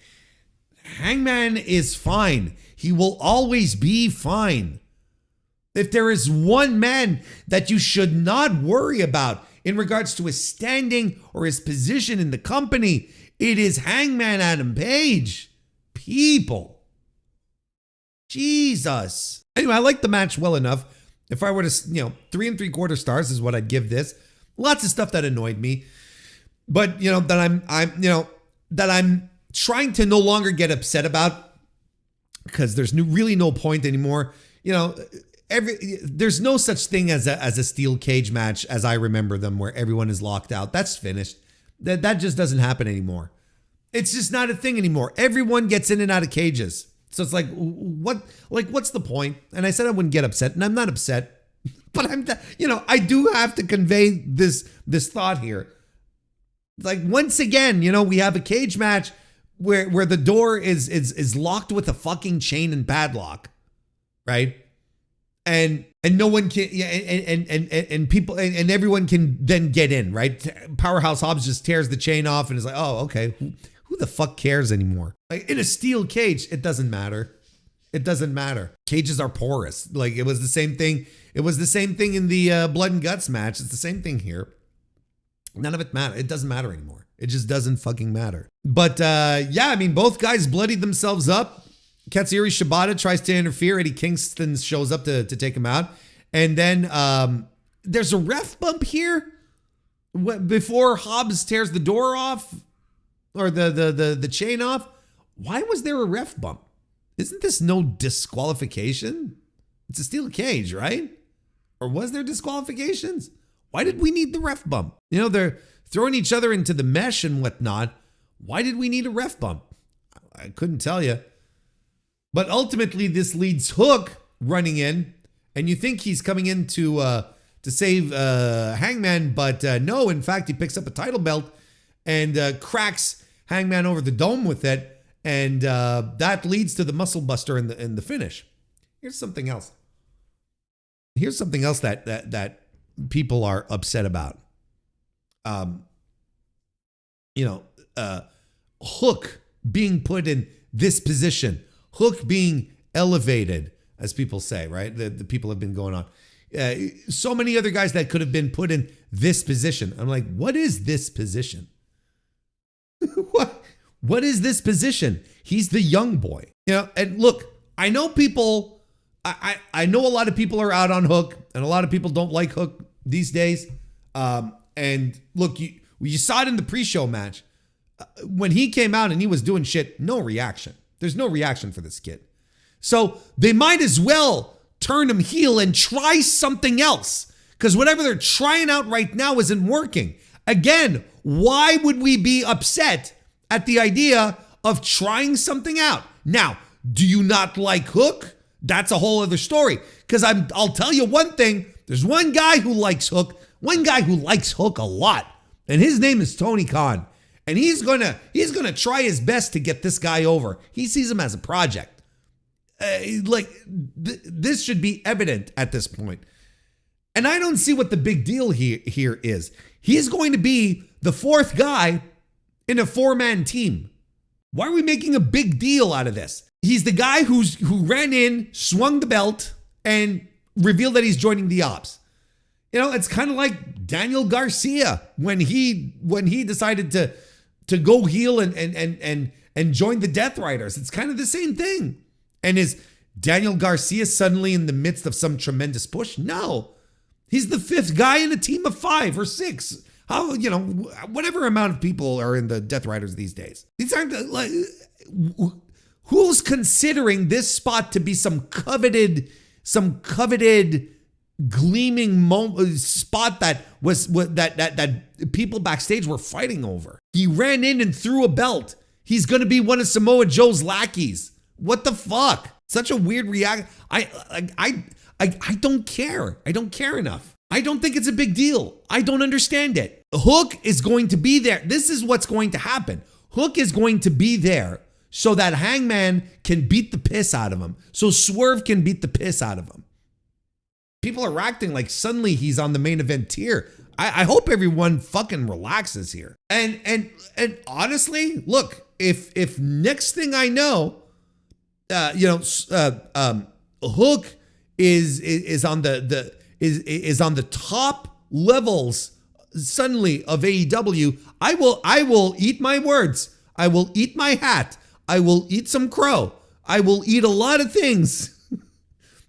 Hangman is fine. He will always be fine. If there is one man that you should not worry about in regards to his standing or his position in the company, it is Hangman Adam Page. People, Jesus. Anyway, I like the match well enough. If I were to, 3 3/4 stars is what I'd give this. Lots of stuff that annoyed me, but that I'm trying to no longer get upset about because there's really no point anymore. There's no such thing as a steel cage match as I remember them, where everyone is locked out. That's finished. That just doesn't happen anymore. It's just not a thing anymore. Everyone gets in and out of cages. So it's what's the point? And I said I wouldn't get upset, and I'm not upset, but I do have to convey this thought here. Like, once again, we have a cage match where the door is locked with a fucking chain and padlock, right? And no one can, and people and everyone can then get in, right? Powerhouse Hobbs just tears the chain off and is like, oh, okay. Who the fuck cares anymore? Like, in a steel cage, it doesn't matter. It doesn't matter. Cages are porous. Like, it was the same thing. It was the same thing in the blood and guts match. It's the same thing here. None of it matters. It doesn't matter anymore. It just doesn't fucking matter. But both guys bloodied themselves up. Katsuyori Shibata tries to interfere. Eddie Kingston shows up to take him out. And then there's a ref bump here before Hobbs tears the door off, or the chain off. Why was there a ref bump? Isn't this no disqualification? It's a steel cage, right? Or was there disqualifications? Why did we need the ref bump? They're throwing each other into the mesh and whatnot. Why did we need a ref bump? I couldn't tell you. But ultimately, this leads Hook running in, and you think he's coming in to save Hangman, but no. In fact, he picks up a title belt and cracks Hangman over the dome with it, and that leads to the Muscle Buster in the finish. Here's something else. Here's something else that people are upset about. Hook being put in this position. Hook being elevated, as people say, right? The people have been going on. So many other guys that could have been put in this position. I'm like, what is this position? What is this position? He's the young boy. And look, I know people, I know a lot of people are out on Hook, and a lot of people don't like Hook these days. And look, you saw it in the pre-show match. When he came out and he was doing shit, no reaction. There's no reaction for this kid. So they might as well turn him heel and try something else, because whatever they're trying out right now isn't working. Again, why would we be upset at the idea of trying something out? Now, do you not like Hook? That's a whole other story. Because I'll tell you one thing. There's one guy who likes Hook. One guy who likes Hook a lot. And his name is Tony Khan. And he's gonna try his best to get this guy over. He sees him as a project. This should be evident at this point. And I don't see what the big deal here is. He's going to be the fourth guy in a 4-man team. Why are we making a big deal out of this? He's the guy who ran in, swung the belt, and revealed that he's joining the Ops. It's kind of like Daniel Garcia when he decided to go heel and join the Death Riders. It's kind of the same thing. And is Daniel Garcia suddenly in the midst of some tremendous push? No. He's the fifth guy in a team of 5 or 6. How, whatever amount of people are in the Death Riders these days. These aren't who's considering this spot to be some coveted gleaming spot that people backstage were fighting over. He ran in and threw a belt. He's going to be one of Samoa Joe's lackeys. What the fuck? Such a weird reaction. I don't care. I don't care enough. I don't think it's a big deal. I don't understand it. Hook is going to be there. This is what's going to happen. Hook is going to be there so that Hangman can beat the piss out of him. So Swerve can beat the piss out of him. People are acting like suddenly he's on the main event tier. I hope everyone fucking relaxes here. And honestly, look, if next thing I know, Hook is on the top levels suddenly of AEW, I will eat my words. I will eat my hat. I will eat some crow. I will eat a lot of things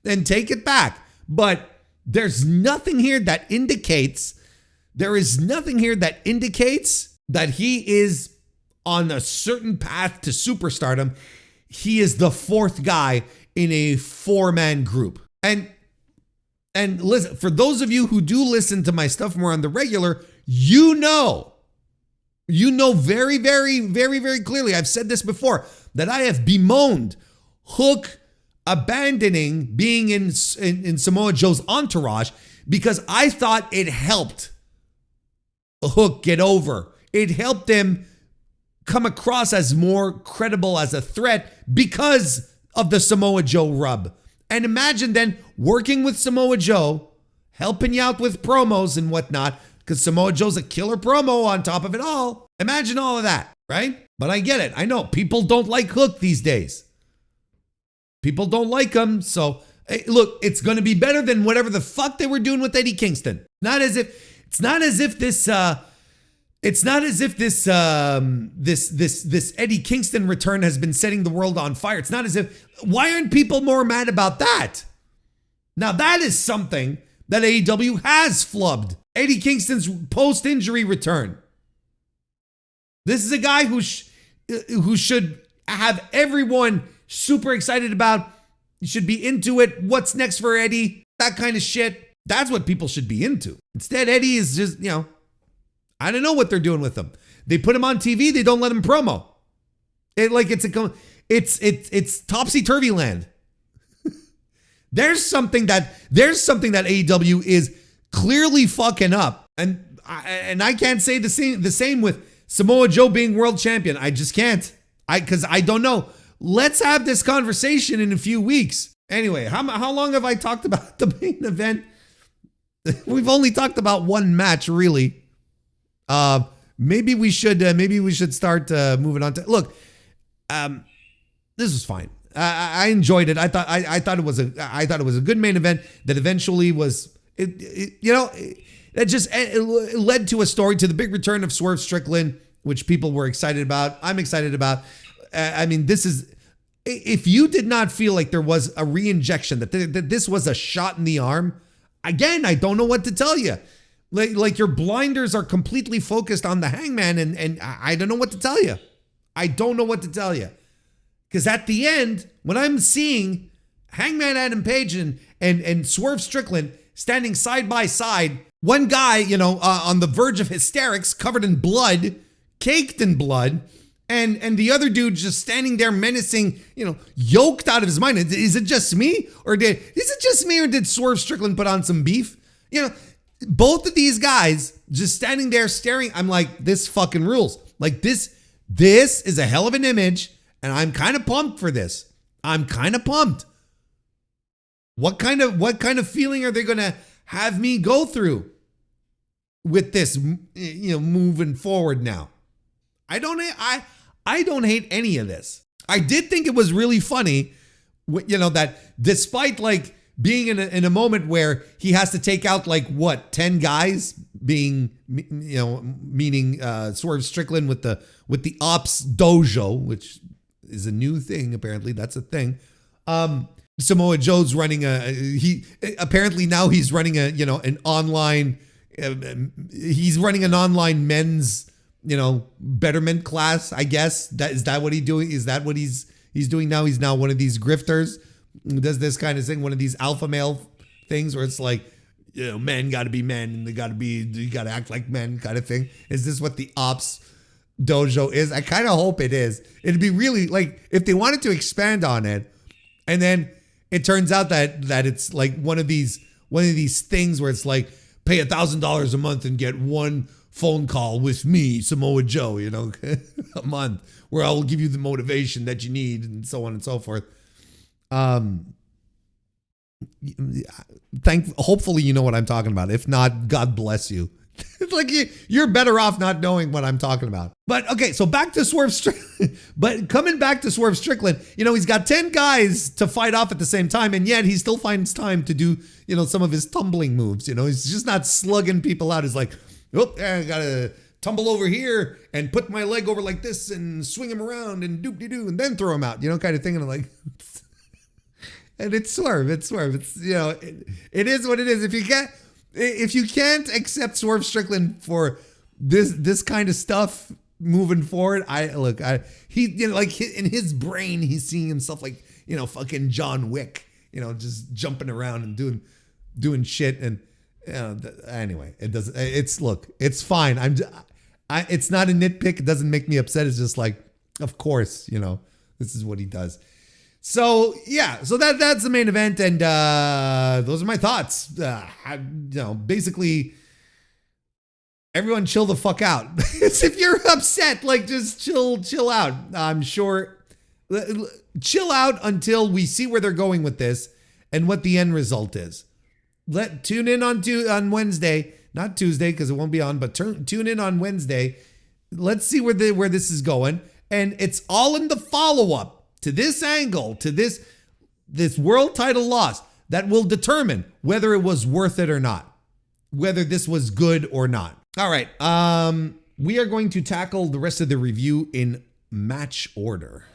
and take it back. But there's nothing here that indicates, that he is on a certain path to superstardom. He is the fourth guy in a 4-man group. And listen, for those of you who do listen to my stuff more on the regular, you know very, very, very, very clearly, I've said this before, that I have bemoaned Hook abandoning being in Samoa Joe's entourage because I thought it helped Hook get over. It helped him come across as more credible as a threat because of the Samoa Joe rub. And imagine then working with Samoa Joe, helping you out with promos and whatnot, because Samoa Joe's a killer promo on top of it all. Imagine all of that, right? But I get it. I know people don't like Hook these days. People don't like him. So, hey, look, it's going to be better than whatever the fuck they were doing with Eddie Kingston. It's not as if this Eddie Kingston return has been setting the world on fire. It's not as if, why aren't people more mad about that? Now that is something that AEW has flubbed. Eddie Kingston's post-injury return. This is a guy who should have everyone super excited about. You should be into it. What's next for Eddie? That kind of shit. That's what people should be into. Instead, Eddie is just, I don't know what they're doing with him. They put him on TV. They don't let him promo. It's topsy-turvy land. There's something that AEW is clearly fucking up, and I can't say the same with Samoa Joe being world champion. I just can't. Because I don't know. Let's have this conversation in a few weeks. Anyway, how long have I talked about the main event? We've only talked about one match, really. Maybe we should start moving on to. Look, this was fine. I enjoyed it. I thought it was a good main event that eventually was. It led to a story, to the big return of Swerve Strickland, which people were excited about. I'm excited about. This is. If you did not feel like there was a re-injection, that this was a shot in the arm, again, I don't know what to tell you. Like your blinders are completely focused on the Hangman, and I don't know what to tell you. I don't know what to tell you. Because at the end, when I'm seeing Hangman Adam Page and Swerve Strickland standing side by side, one guy, on the verge of hysterics, covered in blood, caked in blood, and the other dude just standing there menacing, yoked out of his mind. Is it just me? Or did Swerve Strickland put on some beef? Both of these guys just standing there staring. I'm like, this fucking rules. Like this is a hell of an image, and I'm kind of pumped for this. I'm kind of pumped. What kind of feeling are they going to have me go through with this, moving forward now? I don't hate any of this. I did think it was really funny, that despite like being in a moment where he has to take out 10 guys, being, meaning Swerve Strickland with the Ops Dojo, which is a new thing. Apparently that's a thing. Samoa Joe's running he's running an online, he's running an online men's, betterment class, I guess. Is that what he's doing? Is that what he's doing now? He's now one of these grifters who does this kind of thing, one of these alpha male things where it's like, men got to be men and you got to act like men kind of thing. Is this what the Ops Dojo is? I kind of hope it is. It'd be really if they wanted to expand on it, and then it turns out that it's like one of these things where it's like, pay $1,000 a month and get one phone call with me, Samoa Joe, a month, where I will give you the motivation that you need, and so on and so forth. Hopefully you know what I'm talking about. If not, God bless you. You're better off not knowing what I'm talking about. But okay, so back to Swerve Strickland. But coming back to Swerve Strickland, he's got 10 guys to fight off at the same time, and yet he still finds time to do, some of his tumbling moves. He's just not slugging people out. He's like, I gotta tumble over here and put my leg over like this and swing him around and doop-de-doo and then throw him out, kind of thing. And I'm like, and it's Swerve. It's, it is what it is. If you can't accept Swerve Strickland for this kind of stuff moving forward, he in his brain, he's seeing himself like, fucking John Wick, just jumping around and doing shit. And anyway, it's fine. It's not a nitpick. It doesn't make me upset. It's just like, of course, this is what he does. So yeah, so that's the main event, and those are my thoughts. Basically, everyone chill the fuck out. If you're upset, just chill out. I'm sure, chill out until we see where they're going with this and what the end result is. Tune in on Wednesday, not Tuesday because it won't be on, but tune in on Wednesday. Let's see where this is going, and it's all in the follow up to this angle, to this world title loss that will determine whether it was worth it or not, whether this was good or not. All right, we are going to tackle the rest of the review in match order.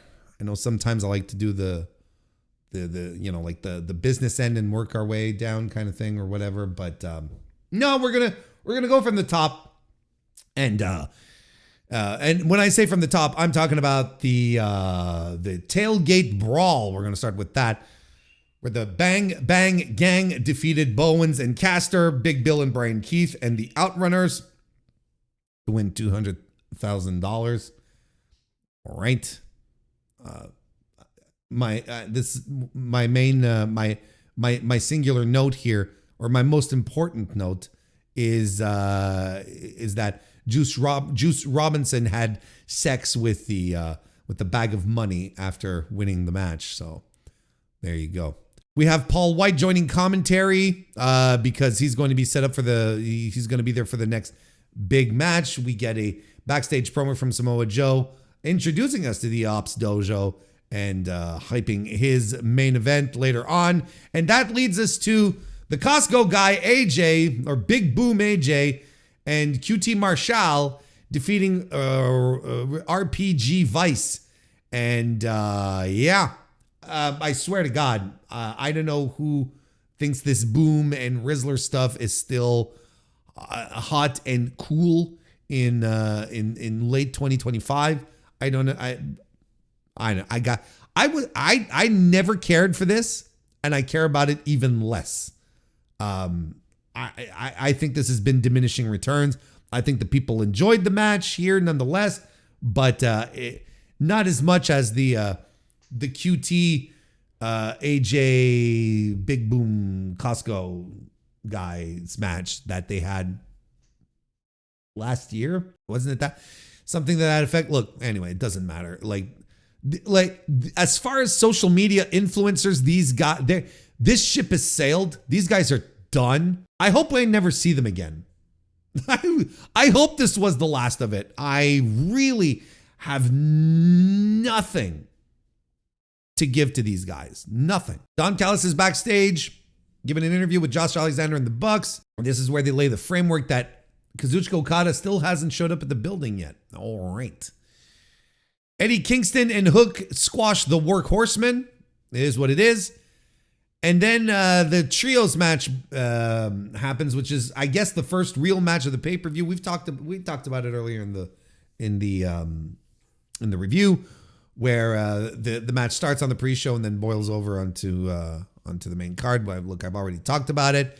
I know sometimes I like to do the business end and work our way down kind of thing or whatever, but no, we're gonna go from the top, and when I say from the top, I'm talking about the tailgate brawl. We're gonna start with that, where the Bang Bang Gang defeated Bowens and Caster, Big Bill and Brian Keith, and the Outrunners to win $200,000. All right. My singular note here, or my most important note, is that Juice Robinson had sex with the bag of money after winning the match. So there you go. We have Paul White joining commentary because he's going to be set up he's going to be there for the next big match. We get a backstage promo from Samoa Joe introducing us to the Ops Dojo and hyping his main event later on. And that leads us to the Costco guy, AJ, or Big Boom AJ, and QT Marshall defeating RPG Vice. And I swear to God, I don't know who thinks this Boom and Rizzler stuff is still hot and cool in late 2025. I don't know. I never cared for this, and I care about it even less. I think this has been diminishing returns. I think the people enjoyed the match here nonetheless, but not as much as the QT AJ Big Boom Costco guys match that they had last year. Wasn't it that? Something to that effect. Look, anyway, it doesn't matter. Like as far as social media influencers, these guys, this ship has sailed. These guys are done. I hope I never see them again. I hope this was the last of it. I really have nothing to give to these guys. Nothing. Don Callis is backstage giving an interview with Josh Alexander and the Bucks. This is where they lay the framework that Kazuchika Okada still hasn't showed up at the building yet. All right. Eddie Kingston and Hook squash the Workhorsemen. It is what it is. And then the trios match happens, which is, I guess, the first real match of the pay-per-view. We talked about it earlier in the review, where the match starts on the pre-show and then boils over onto the main card. But look, I've already talked about it.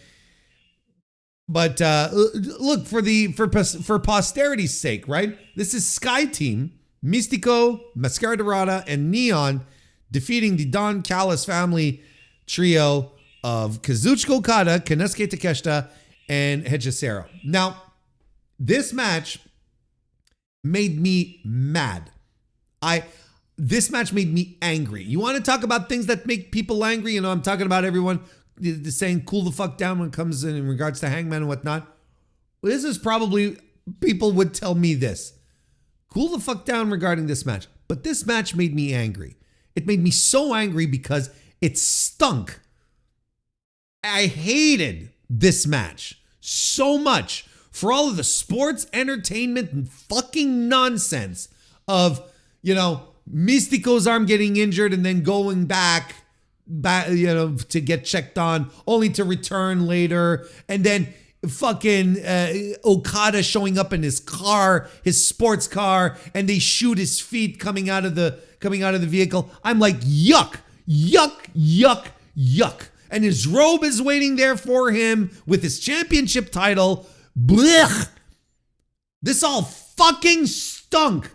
But look, for posterity's sake, right? This is Sky Team, Mystico, Mascara Dorada, and Neon defeating the Don Callis family trio of Kazuchika Okada, Konosuke Takeshita, and Hechicero. Now, this match made me mad. This match made me angry. You want to talk about things that make people angry? You know, I'm talking about everyone saying cool the fuck down when it comes in regards to Hangman and whatnot. Well, this is probably, people would tell me this. Cool the fuck down regarding this match. But this match made me angry. It made me so angry because it stunk. I hated this match so much for all of the sports entertainment and fucking nonsense of, Mystico's arm getting injured and then going back, to get checked on, only to return later, and then fucking Okada showing up in his car, his sports car, and they shoot his feet coming out of the vehicle. I'm like, yuck, yuck, yuck, yuck. And his robe is waiting there for him with his championship title. Blech. This all fucking stunk.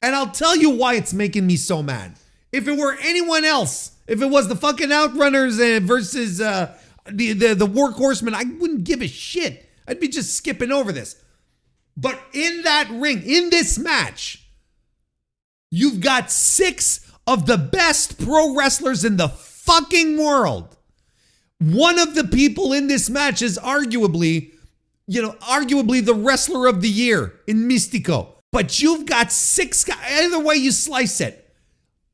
And I'll tell you why it's making me so mad. If it were anyone else, if it was the fucking Outrunners versus the Workhorsemen, I wouldn't give a shit. I'd be just skipping over this. But in that ring, in this match, you've got 6 of the best pro wrestlers in the fucking world. One of the people in this match is arguably the wrestler of the year in Mystico. But you've got 6 guys, either way you slice it.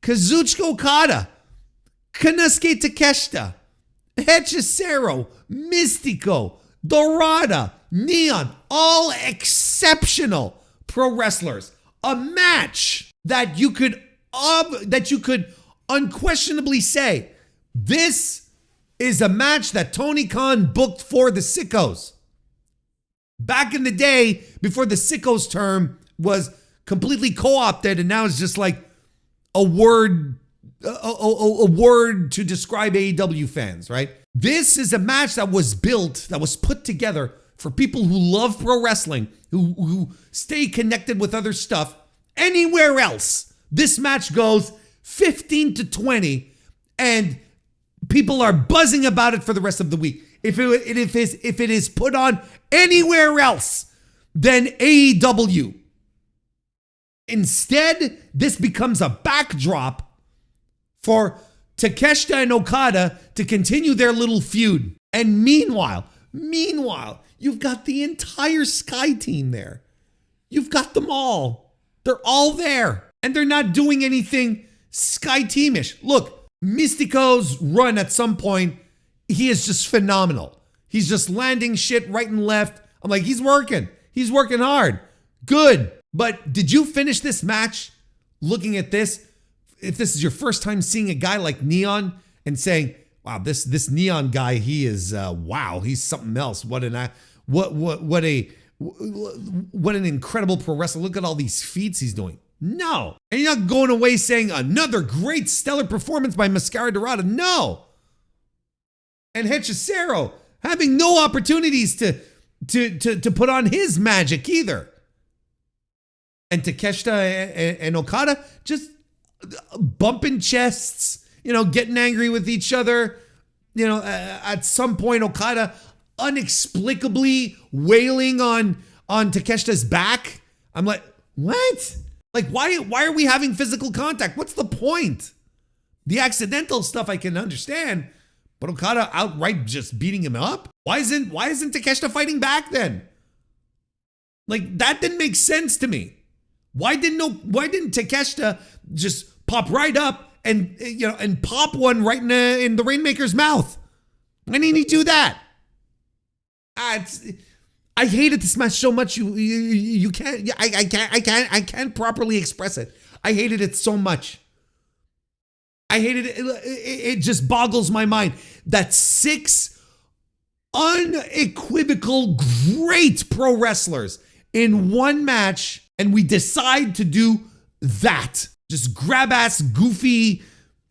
Kazuchika Okada, Konosuke Takeshita, Hechicero, Mystico, Dorada, Neon, all exceptional pro wrestlers. A match that you could unquestionably say, this is a match that Tony Khan booked for the Sickos. Back in the day, before the Sickos term was completely co-opted, and now it's just like a word to describe AEW fans, right? This is a match that was built, that was put together for people who love pro wrestling, who stay connected with other stuff. Anywhere else, this match goes 15-20, and people are buzzing about it for the rest of the week. If it is put on anywhere else than AEW, instead, this becomes a backdrop for Takeshita and Okada to continue their little feud. And meanwhile, you've got the entire Sky team there. You've got them all. They're all there. And they're not doing anything Sky teamish. Look, Mystico's run at some point, he is just phenomenal. He's just landing shit right and left. I'm like, he's working. He's working hard. Good. But did you finish this match looking at this? If this is your first time seeing a guy like Neon and saying, wow, this Neon guy, he is, wow, he's something else. What an incredible pro wrestler. Look at all these feats he's doing. No. And you're not going away saying another great stellar performance by Mascara Dorada. No. And Hechicero having no opportunities to put on his magic either. And Takeshita and Okada just bumping chests, getting angry with each other. At some point, Okada inexplicably wailing on Takeshita's back. I'm like, what? Like, why are we having physical contact? What's the point? The accidental stuff I can understand, but Okada outright just beating him up? Why isn't Takeshita fighting back then? Like, that didn't make sense to me. Why didn't Takeshita just pop right up and pop one right in the Rainmaker's mouth? Why didn't he do that? I hated this match so much. You can't. I can't properly express it. I hated it so much. I hated it. It just boggles my mind that 6 unequivocal great pro wrestlers in one match, and we decide to do that. Just grab ass, goofy,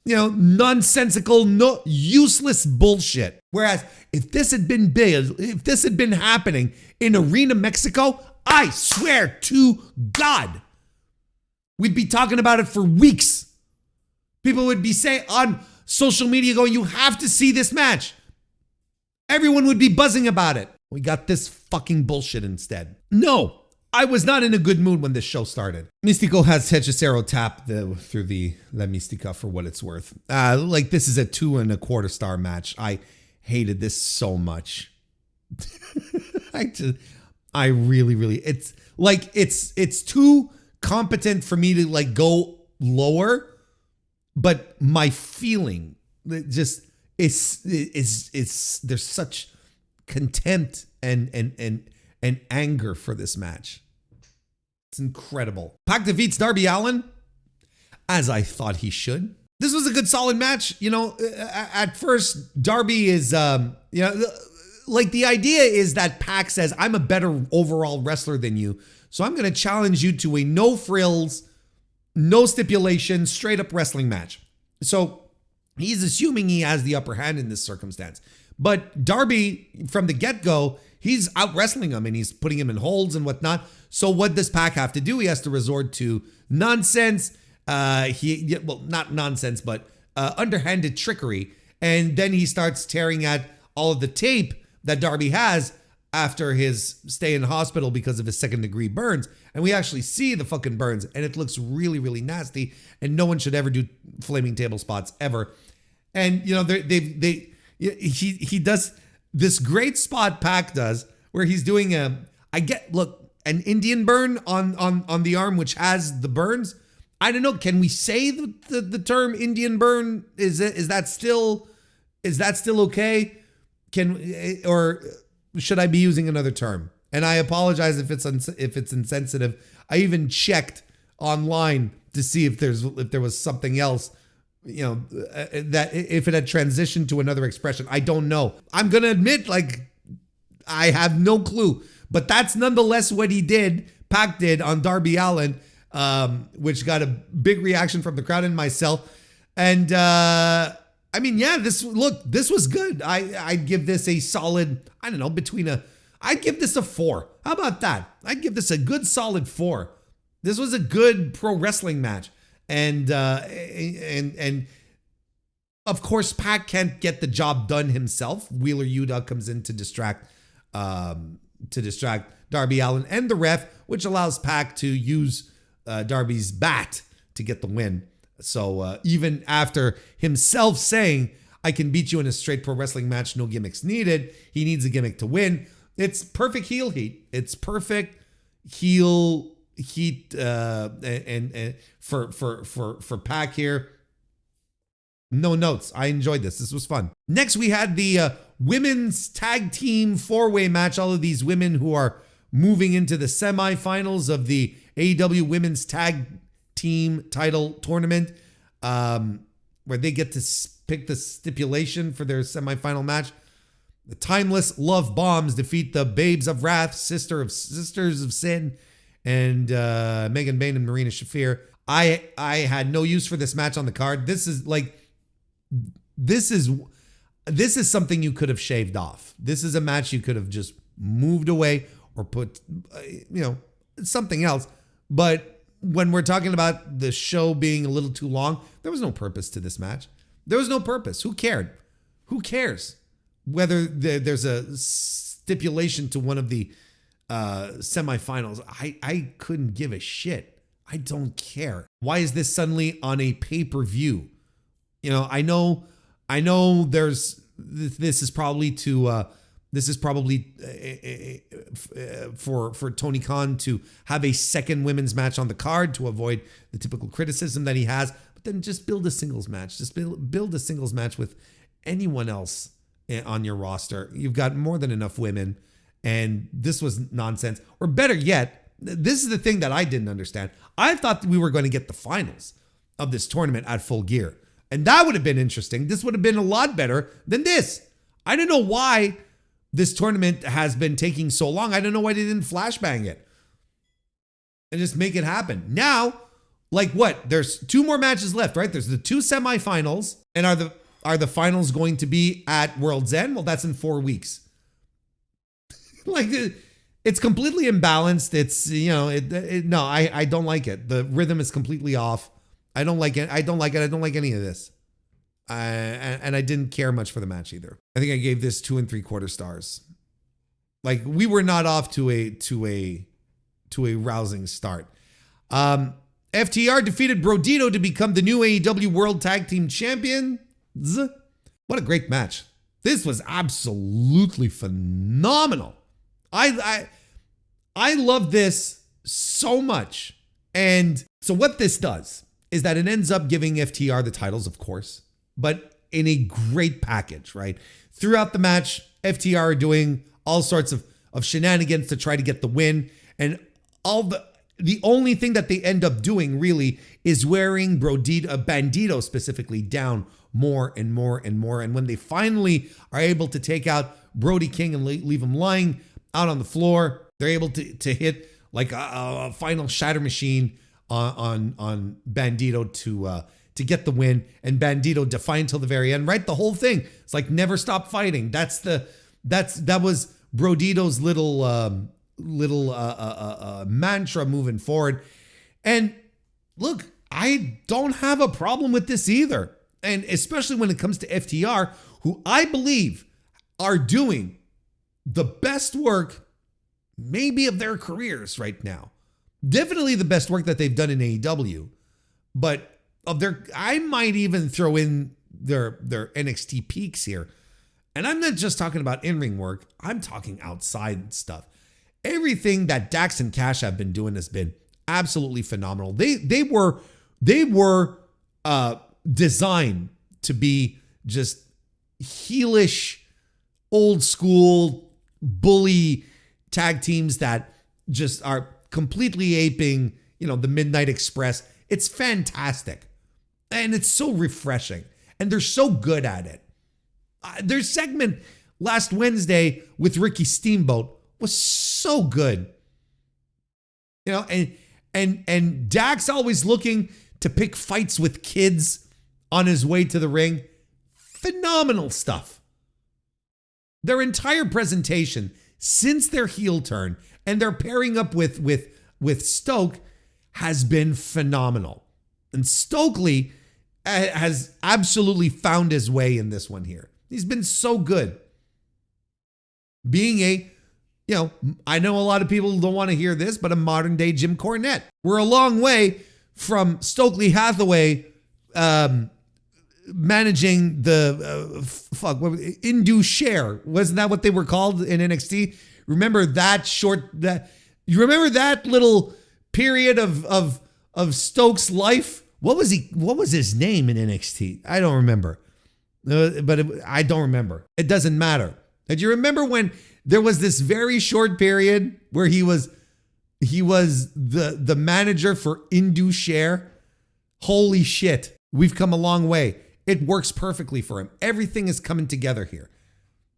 nonsensical, useless bullshit. Whereas if this had been big, if this had been happening in Arena Mexico, I swear to God, we'd be talking about it for weeks. People would be saying on social media going, you have to see this match. Everyone would be buzzing about it. We got this fucking bullshit instead. No, I was not in a good mood when this show started. Mystico has Hechicero tap through the La Mystica for what it's worth. This is a 2.25 star match. I hated this so much. I really, it's too competent for me to go lower, but my feeling just is there's such contempt and and anger for this match. It's incredible. Pac defeats Darby Allin, as I thought he should. This was a good, solid match. You know, at first, Darby is, like the idea is that Pac says, I'm a better overall wrestler than you, so I'm going to challenge you to a no frills, no stipulation, straight up wrestling match. So he's assuming he has the upper hand in this circumstance. But Darby, from the get-go, he's out wrestling him and he's putting him in holds and whatnot. So what does Pac have to do? He has to resort to nonsense. Not nonsense, but underhanded trickery. And then he starts tearing at all of the tape that Darby has after his stay in hospital because of his second-degree burns. And we actually see the fucking burns, and it looks really, really nasty. And no one should ever do flaming table spots ever. And you know, he does this great spot. Pac does where he's doing an Indian burn on the arm, which has the burns. I don't know. Can we say the term Indian burn? Is that still okay? Or should I be using another term? And I apologize if it's insensitive. I even checked online to see if there was something else, you know, that if it had transitioned to another expression. I don't know. I'm gonna admit, like, I have no clue. But that's nonetheless what he did. Pac did on Darby Allin, which got a big reaction from the crowd and myself. And I mean, yeah, this was good. I'd give this a solid, I don't know, I'd give this a 4. How about that? I'd give this a good solid 4. This was a good pro wrestling match. And of course, Pac can't get the job done himself. Wheeler Yuta comes in to distract Darby Allin and the ref, which allows Pac to use Darby's bat to get the win. So even after himself saying, I can beat you in a straight pro wrestling match, no gimmicks needed, he needs a gimmick to win. It's perfect heel heat. It's perfect heel heat and for Pac here. No notes. I enjoyed this. This was fun. Next, we had the women's tag team 4-way match. All of these women who are moving into the semifinals of the AEW Women's Tag Team Title Tournament, where they get to pick the stipulation for their semifinal match. The Timeless Love Bombs defeat the Babes of Wrath, Sisters of Sin, and Megan Bayne and Marina Shafir. I had no use for this match on the card. This is something you could have shaved off. This is a match you could have just moved away or put, something else. But when we're talking about the show being a little too long, there was no purpose to this match. There was no purpose. Who cared? Who cares whether there's a stipulation to one of the semifinals? I couldn't give a shit. I don't care. Why is this suddenly on a pay-per-view? You know, I know this is probably for Tony Khan to have a second women's match on the card to avoid the typical criticism that he has, but then just build a singles match. Just build a singles match with anyone else on your roster. You've got more than enough women, and this was nonsense. Or better yet, this is the thing that I didn't understand. I thought we were going to get the finals of this tournament at Full Gear, and that would have been interesting. This would have been a lot better than this. I don't know why this tournament has been taking so long. I don't know why they didn't flashbang it and just make it happen. Now, like what? There's 2 more matches left, right? There's the 2 semifinals. And are the finals going to be at World's End? Well, that's in 4 weeks. Like, it's completely imbalanced. It's, no, I don't like it. The rhythm is completely off. I don't like it. I don't like any of this. And I didn't care much for the match either. I think I gave this 2 3/4 stars. Like, we were not off to a rousing start. FTR defeated Brodito to become the new AEW World Tag Team Champions. What a great match. This was absolutely phenomenal. I love this so much. And so what this does is that it ends up giving FTR the titles, of course, but in a great package, right? Throughout the match, FTR are doing all sorts shenanigans to try to get the win. And the only thing that they end up doing really is wearing Bandito specifically down more and more and more. And when they finally are able to take out Brody King and leave him lying out on the floor, they're able to hit like a final shatter machine on Bandito to get the win. And Bandito defiant till the very end, right? The whole thing. It's like never stop fighting. That was Brodito's little mantra moving forward. And look, I don't have a problem with this either. And especially when it comes to FTR, who I believe are doing the best work maybe of their careers right now. Definitely the best work that they've done in AEW. But I might even throw in their NXT peaks here. And I'm not just talking about in-ring work. I'm talking outside stuff. Everything that Dax and Cash have been doing has been absolutely phenomenal. They were designed to be just heelish, old school bully tag teams that just are completely aping, the Midnight Express. It's fantastic. And it's so refreshing. And they're so good at it. Their segment last Wednesday with Ricky Steamboat was so good. And Dax always looking to pick fights with kids on his way to the ring. Phenomenal stuff. Their entire presentation since their heel turn and their pairing up with Stoke has been phenomenal. And Stokely has absolutely found his way in this one here. He's been so good. Being I know a lot of people don't want to hear this, but a modern day Jim Cornette. We're a long way from Stokely Hathaway managing the Indu Share. Wasn't that what they were called in NXT? Remember you remember that little period of Stokes' life? What was his name in NXT? I don't remember. I don't remember. It doesn't matter. Do you remember when there was this very short period where he was the manager for Indu Share? Holy shit. We've come a long way. It works perfectly for him. Everything is coming together here.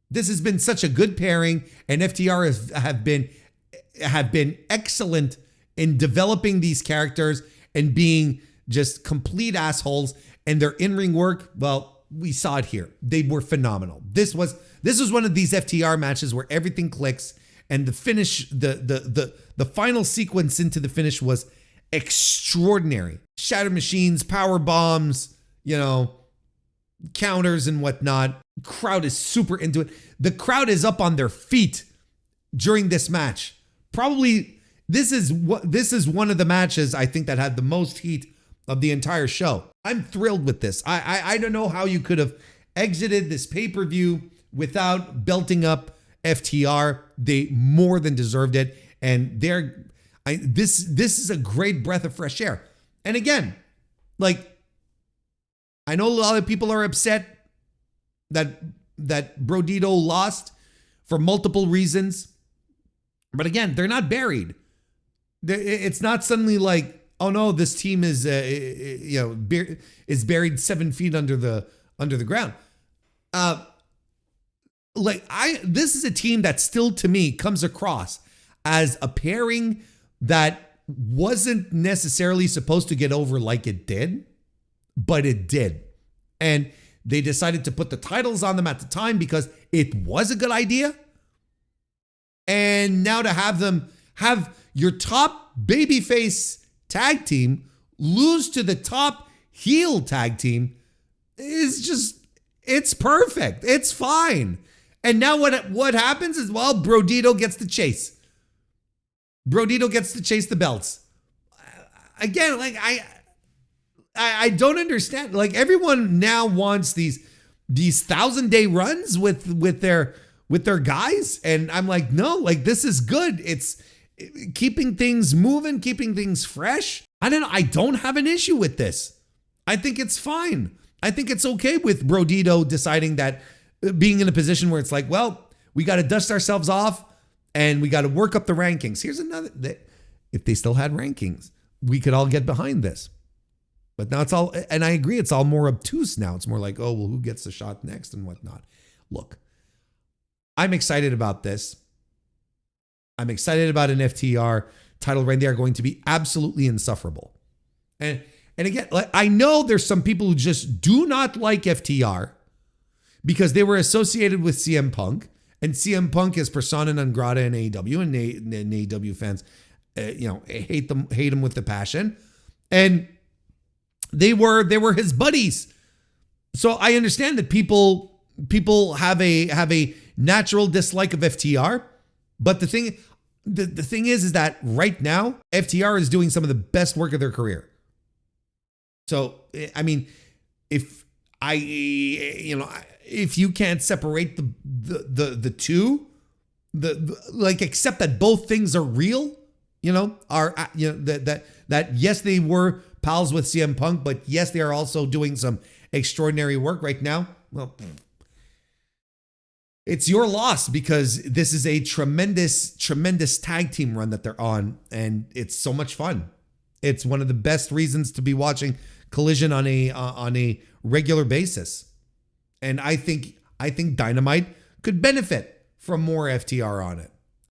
This has been such a good pairing, and FTR have been excellent in developing these characters and being just complete assholes. And their in-ring work, well, we saw it here. They were phenomenal. This was one of these FTR matches where everything clicks, and the finish, the final sequence into the finish was extraordinary. Shatter machines, power bombs, counters and whatnot. Crowd is super into it. The crowd is up on their feet during this match. Probably this is one of the matches I think that had the most heat of the entire show. I'm thrilled with this. I don't know how you could have exited this pay-per-view without belting up FTR. They more than deserved it. And this is a great breath of fresh air. And again, I know a lot of people are upset that Brodito lost for multiple reasons. But again, they're not buried. It's not suddenly like, oh no, this team is buried 7 feet under the ground. This is a team that still to me comes across as a pairing that wasn't necessarily supposed to get over like it did, but it did. And they decided to put the titles on them at the time because it was a good idea. And now to have your top babyface tag team lose to the top heel tag team it's perfect. It's fine. And now what happens is, well, Brodito gets to chase. Brodito gets to chase the belts. Again, I don't understand. Everyone now wants these 1,000-day runs with their guys, and I'm like, no, this is good. It's keeping things moving, keeping things fresh. I don't have an issue with this. I think it's fine. I think it's okay with Brodito deciding that being in a position where it's like, well, we got to dust ourselves off and we got to work up the rankings. Here's another, if they still had rankings, we could all get behind this. But now it's all, and I agree, it's all more obtuse now. It's more like, oh, well, who gets the shot next and whatnot. Look, I'm excited about this. I'm excited about an FTR title reign. They are going to be absolutely insufferable. And again, like, I know there's some people who just do not like FTR because they were associated with CM Punk, and CM Punk is persona non grata in AEW, and AEW fans, hate him with the passion. And they were his buddies. So I understand that people have a natural dislike of FTR, but the thing is that right now FTR is doing some of the best work of their career. So I mean, if you can't separate the two, accept that both things are real, that yes, they were pals with CM Punk, but yes, they are also doing some extraordinary work right now. Well, it's your loss, because this is a tremendous, tremendous tag team run that they're on, and it's so much fun. It's one of the best reasons to be watching Collision on a regular basis. And I think Dynamite could benefit from more FTR on it.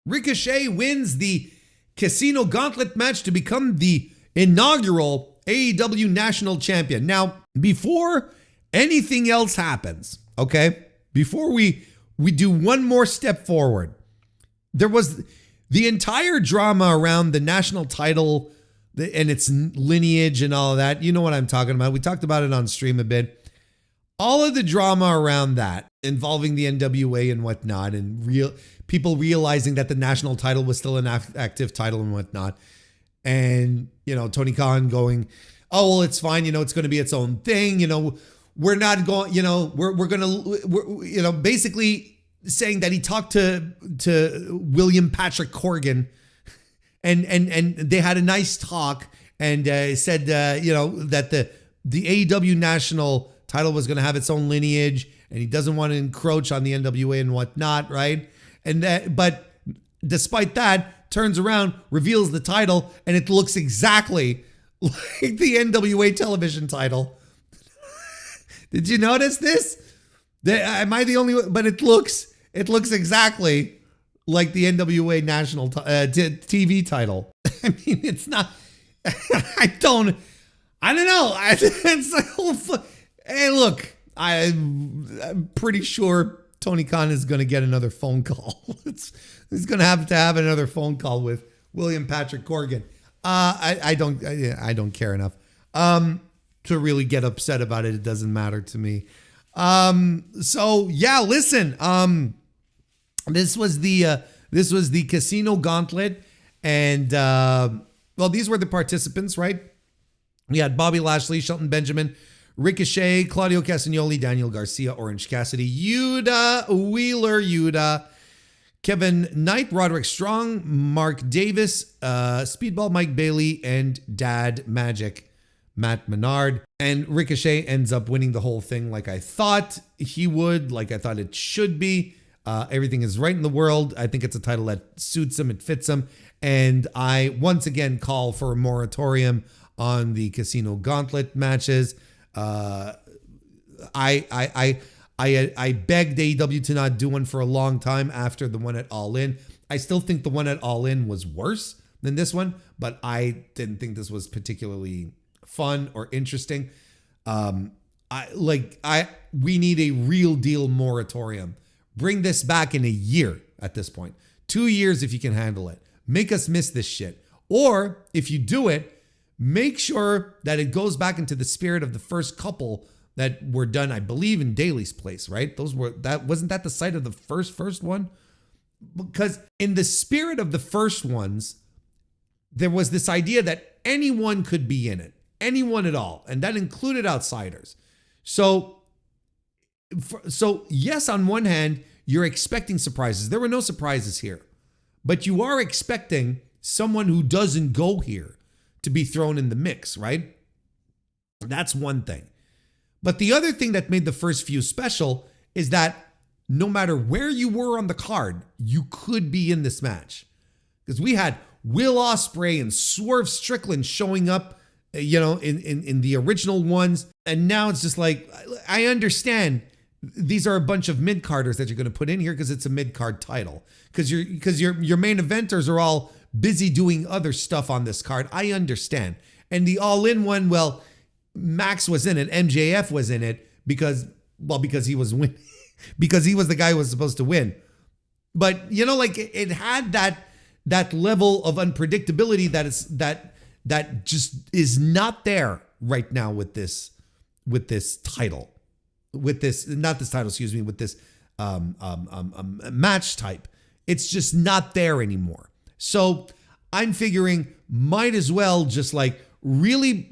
Ricochet wins the Casino Gauntlet match to become the inaugural AEW National Champion. Now, before anything else happens, okay, before we do one more step forward, there was the entire drama around the national title and its lineage and all of that. You know what I'm talking about. We talked about it on stream a bit. All of the drama around that involving the NWA and whatnot, and people realizing that the national title was still an active title and whatnot. And, Tony Khan going, oh, well, it's fine. It's going to be its own thing. We're not going, we're going to, basically saying that he talked to William Patrick Corgan and they had a nice talk, and said, that the AEW national title was going to have its own lineage, and he doesn't want to encroach on the NWA and whatnot. Right. But despite that, turns around, reveals the title, and it looks exactly like the NWA television title. Did you notice this? Am I the only one? But it looks exactly like the NWA national TV title. I mean, it's not. I don't know. It's like, hey, look, I'm pretty sure Tony Khan is going to get another phone call. He's going to have another phone call with William Patrick Corgan. I don't care enough to really get upset about it. It doesn't matter to me. So yeah, listen. This was the Casino Gauntlet, and these were the participants, right? We had Bobby Lashley, Shelton Benjamin, Ricochet, Claudio Castagnoli, Daniel Garcia, Orange Cassidy, Wheeler Yuta, Kevin Knight, Roderick Strong, Mark Davis, Speedball Mike Bailey, and Dad Magic, Matt Menard. And Ricochet ends up winning the whole thing like I thought he would, like I thought it should be. Everything is right in the world. I think it's a title that suits him, it fits him. And I once again call for a moratorium on the Casino Gauntlet matches. I begged AEW to not do one for a long time after the one at All In. I still think the one at All In was worse than this one, but I didn't think this was particularly fun or interesting. We need a real deal moratorium. Bring this back in a year at this point. 2 years if you can handle it. Make us miss this shit. Or if you do it, make sure that it goes back into the spirit of the first couple that were done, I believe, in Daly's place, right? Wasn't that the site of the first one? Because in the spirit of the first ones, there was this idea that anyone could be in it, anyone at all, and that included outsiders. So yes, on one hand, you're expecting surprises. There were no surprises here, but you are expecting someone who doesn't go here to be thrown in the mix, right? That's one thing. But the other thing that made the first few special is that no matter where you were on the card, you could be in this match. Because we had Will Ospreay and Swerve Strickland showing up, in the original ones. And now it's just like, I understand these are a bunch of mid-carders that you're going to put in here because it's a mid-card title. Because your main eventers are all busy doing other stuff on this card. I understand. And the All-In one, well, Max was in it. MJF was in it because he was winning. Because he was the guy who was supposed to win. But, it had that level of unpredictability that just is not there right now with this title. With this match type. It's just not there anymore. So I'm figuring might as well just like really,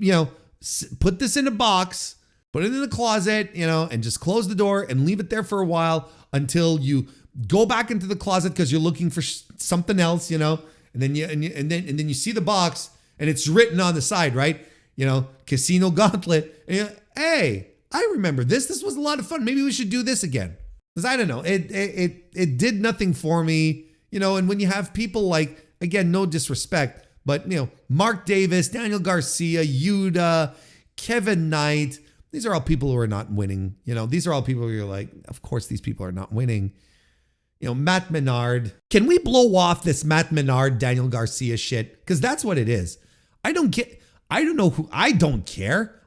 put this in a box, put it in the closet, and just close the door and leave it there for a while until you go back into the closet because you're looking for something else, and then you see the box and it's written on the side, right? Casino Gauntlet. And hey, I remember this. This was a lot of fun. Maybe we should do this again. Because I don't know. It did nothing for me, and when you have people like, again, no disrespect, but Mark Davis, Daniel Garcia, Yuta, Kevin Knight, these are all people who are not winning. These are all people who you're like, of course these people are not winning. Matt Menard. Can we blow off this Matt Menard, Daniel Garcia shit? Because that's what it is. I don't care. I don't care.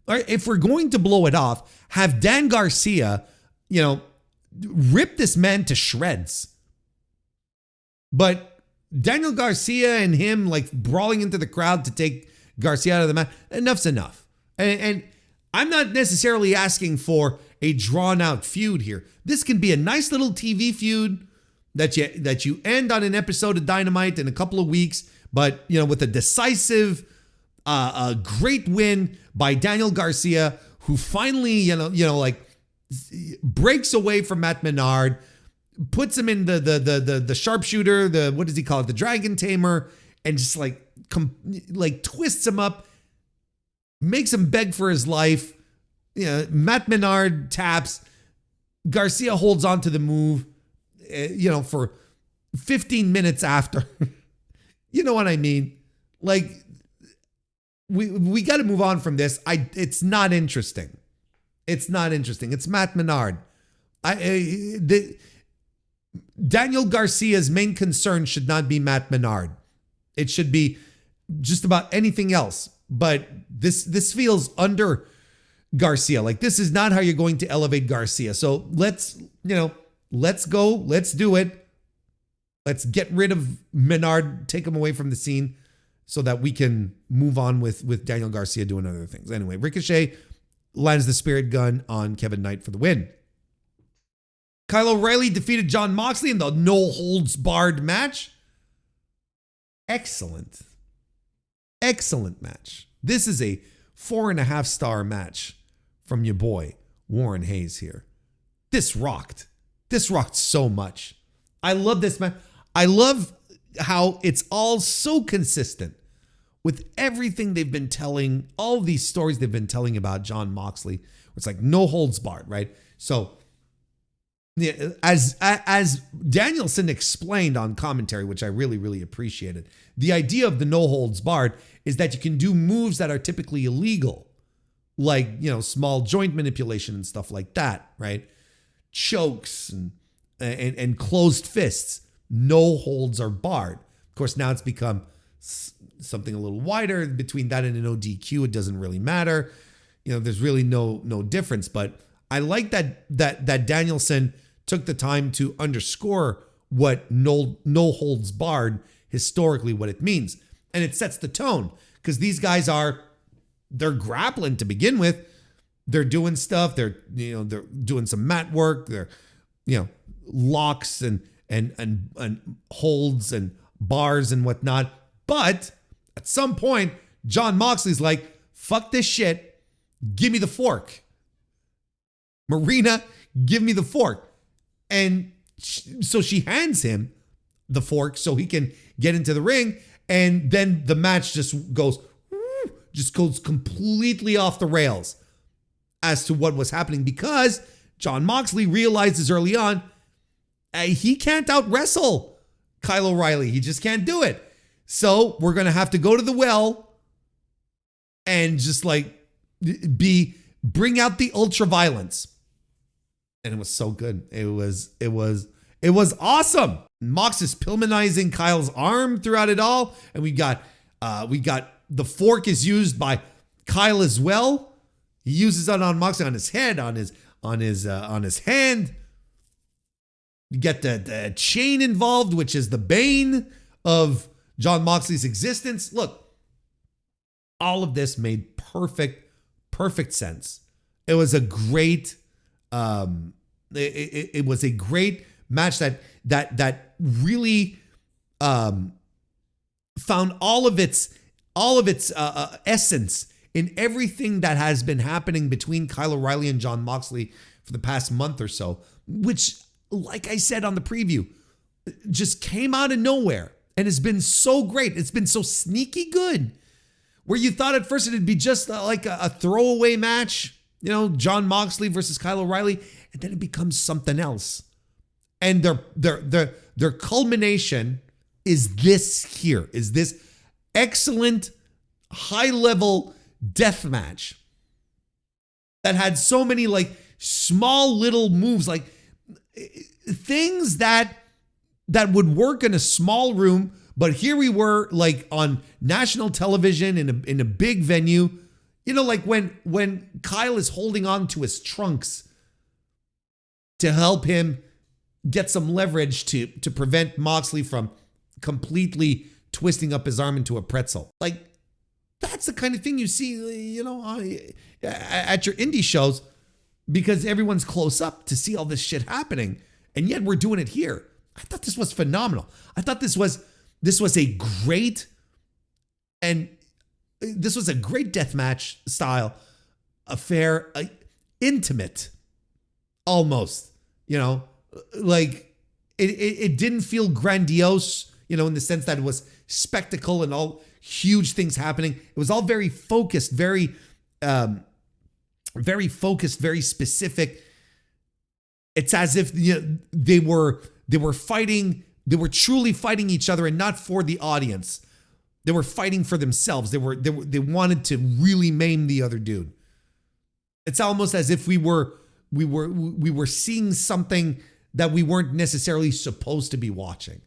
All right, if we're going to blow it off, have Dan Garcia, rip this man to shreds. But Daniel Garcia and him like brawling into the crowd to take Garcia out of the match, enough's enough. And I'm not necessarily asking for a drawn out feud here. This can be a nice little TV feud that you end on an episode of Dynamite in a couple of weeks, but with a decisive, a great win by Daniel Garcia, who finally, breaks away from Matt Menard, puts him in the sharpshooter, what does he call it? The Dragon Tamer, and just like twists him up, makes him beg for his life. Matt Menard taps. Garcia holds on to the move, for 15 minutes after. You know what I mean? Like, we got to move on from this. It's not interesting. It's not interesting. It's Matt Menard. Daniel Garcia's main concern should not be Matt Menard. It should be just about anything else. But this feels under Garcia. Like, this is not how you're going to elevate Garcia. So let's go. Let's do it. Let's get rid of Menard, take him away from the scene so that we can move on with Daniel Garcia doing other things. Anyway, Ricochet lands the Spirit Gun on Kevin Knight for the win. Kyle O'Reilly defeated Jon Moxley in the no holds barred match. Excellent match. This is a 4.5 star match from your boy, Warren Hayes here. This rocked so much. I love this match. I love how it's all so consistent with everything they've been telling, all these stories they've been telling about Jon Moxley. It's like no holds barred, right? So yeah, as Danielson explained on commentary, which I really, really appreciated, the idea of the no holds barred is that you can do moves that are typically illegal, like, small joint manipulation and stuff like that, right? Chokes and closed fists. No holds are barred. Of course, now it's become something a little wider. Between that and an ODQ, it doesn't really matter. There's really no difference. But I like that Danielson took the time to underscore what no holds barred historically, what it means. And it sets the tone because these guys they're grappling to begin with. They're doing stuff. They're doing some mat work. They're, locks and holds and bars and whatnot. But at some point, Jon Moxley's like, fuck this shit. Give me the fork. Marina, give me the fork. And so she hands him the fork so he can get into the ring. And then the match just goes completely off the rails as to what was happening because Jon Moxley realizes early on, he can't out wrestle Kyle O'Reilly. He just can't do it. So we're going to have to go to the well and just like bring out the ultra violence. And it was so good. It was awesome. Mox is Pillmanizing Kyle's arm throughout it all. And we got the fork is used by Kyle as well. He uses it on Moxley on his head, on his hand. You get the chain involved, which is the bane of Jon Moxley's existence. Look, all of this made perfect sense. It was a great, it was a great match that really found all of its essence in everything that has been happening between Kyle O'Reilly and Jon Moxley for the past month or so, which, like I said on the preview, just came out of nowhere and has been so great. It's been so sneaky good, where you thought at first it'd be just like a throwaway match, Jon Moxley versus Kyle O'Reilly, and then it becomes something else. And their culmination is this excellent high-level death match that had so many like small little moves, like things that would work in a small room, but here we were like on national television in a big venue. Like when Kyle is holding on to his trunks to help him get some leverage to prevent Moxley from completely twisting up his arm into a pretzel. Like, that's the kind of thing you see, at your indie shows, because everyone's close up to see all this shit happening. And yet we're doing it here. I thought this was phenomenal. I thought this was a great deathmatch style affair, intimate, almost, like it didn't feel grandiose, in the sense that it was spectacle and all huge things happening. It was all very focused, very focused, very specific. It's as if they were fighting. They were truly fighting each other, and not for the audience. They were fighting for themselves. They wanted to really maim the other dude. It's almost as if we were seeing something that we weren't necessarily supposed to be watching.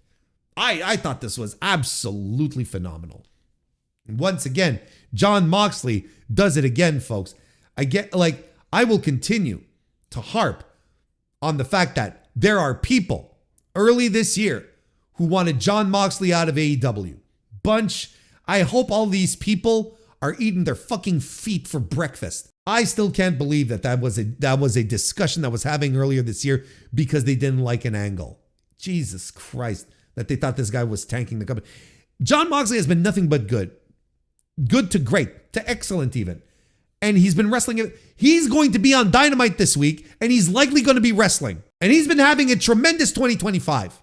I thought this was absolutely phenomenal. And once again, Jon Moxley does it again, folks. I will continue to harp on the fact that there are people early this year who wanted Jon Moxley out of AEW. I hope all these people are eating their fucking feet for breakfast. I still can't believe that was a discussion that was having earlier this year because they didn't like an angle. Jesus Christ, that they thought this guy was tanking the company. Jon Moxley has been nothing but good. Good to great, to excellent even. And he's been wrestling it. He's going to be on Dynamite this week, and he's likely going to be wrestling. And he's been having a tremendous 2025.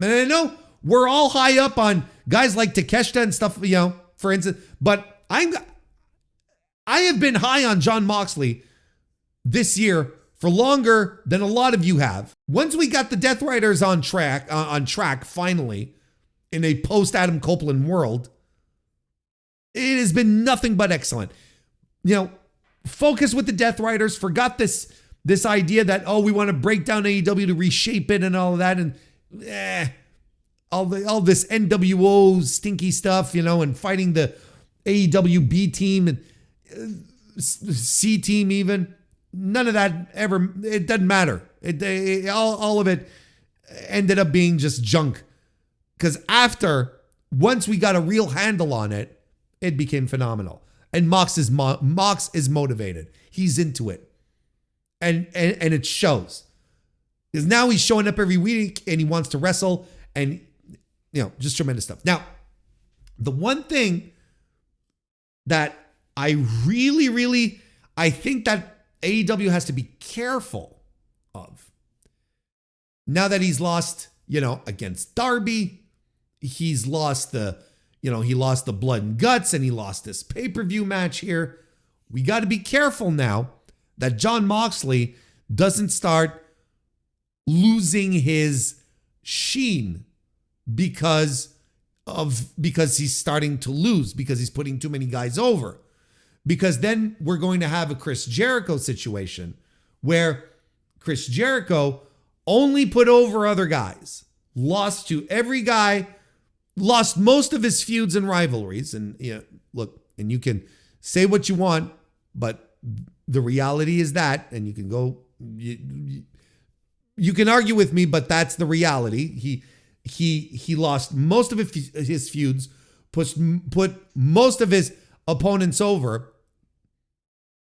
And I know we're all high up on guys like Takeshita and stuff, for instance, but I have been high on Jon Moxley this year for longer than a lot of you have. Once we got the Death Riders on track finally, in a post-Adam Copeland world, it has been nothing but excellent. Focus with the Death Riders, forgot this idea that, we want to break down AEW to reshape it and all of that, and all this NWO stinky stuff, and fighting the AEW B team and C team even. None of that ever, it doesn't matter. All of it ended up being just junk. Because once we got a real handle on it, it became phenomenal. And Mox is motivated. He's into it. And it shows. Because now he's showing up every week and he wants to wrestle, and just tremendous stuff. Now, the one thing that I really think that AEW has to be careful of, now that he's lost, against Darby, he's lost he lost the blood and guts, and he lost this pay-per-view match here. We got to be careful now that Jon Moxley doesn't start losing his sheen because he's starting to lose, because he's putting too many guys over. Because then we're going to have a Chris Jericho situation where Chris Jericho only put over other guys, lost to every guy, lost most of his feuds and rivalries. And look, and you can say what you want, but the reality is that, and you can go, you can argue with me, but that's the reality. He lost most of his feuds, put most of his opponents over,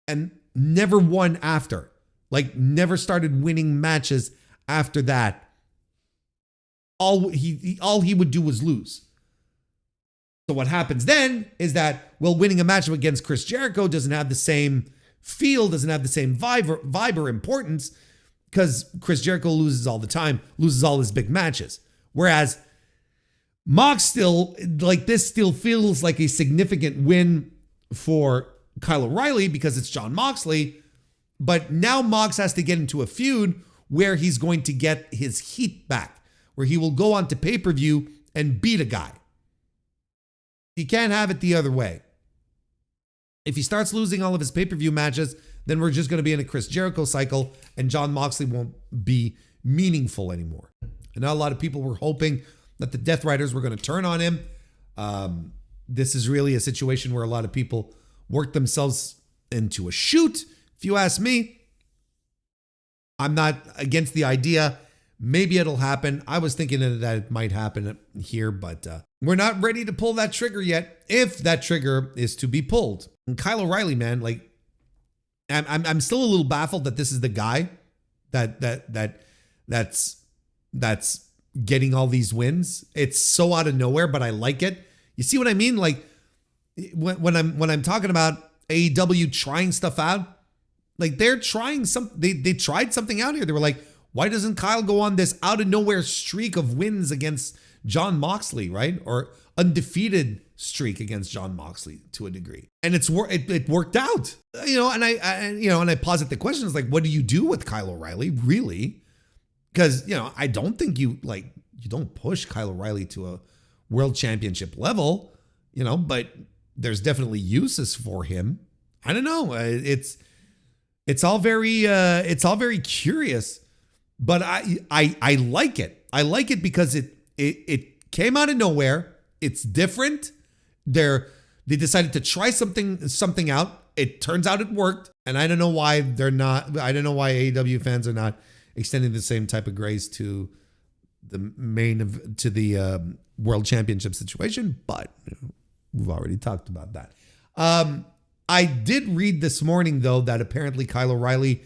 and never won after. Like, never started winning matches after that. All he would do was lose. So what happens then is that, well, winning a match against Chris Jericho doesn't have the same feel, doesn't have the same vibe or importance, because Chris Jericho loses all the time, loses all his big matches. Whereas Mox still feels like a significant win for Kyle O'Reilly because it's Jon Moxley. But now Mox has to get into a feud where he's going to get his heat back, where he will go on to pay-per-view and beat a guy. He can't have it the other way. If he starts losing all of his pay-per-view matches, then we're just going to be in a Chris Jericho cycle, and Jon Moxley won't be meaningful anymore. And now a lot of people were hoping that the Death Riders were going to turn on him. This is really a situation where a lot of people work themselves into a shoot. If you ask me, I'm not against the idea. Maybe it'll happen. I was thinking that it might happen here, but we're not ready to pull that trigger yet, if that trigger is to be pulled. And Kyle O'Reilly, man, like, I'm still a little baffled that this is the guy that's getting all these wins. It's so out of nowhere, but I like it. You see what I mean? Like, when I'm talking about AEW trying stuff out, like, they're trying they tried something out here. They were like, why doesn't Kyle go on this out of nowhere streak of wins against Jon Moxley, right? Or undefeated streak against Jon Moxley to a degree. And it worked out. And I posit the question is like, what do you do with Kyle O'Reilly, really? Because, I don't think you don't push Kyle O'Reilly to a world championship level, but there's definitely uses for him. I don't know. It's all very curious, but I like it. I like it because it came out of nowhere. It's different. They decided to try something out. It turns out it worked, and I don't know why they're not. I don't know why AEW fans are not extending the same type of grace to the world championship situation. But we've already talked about that. I did read this morning, though, that apparently Kyle O'Reilly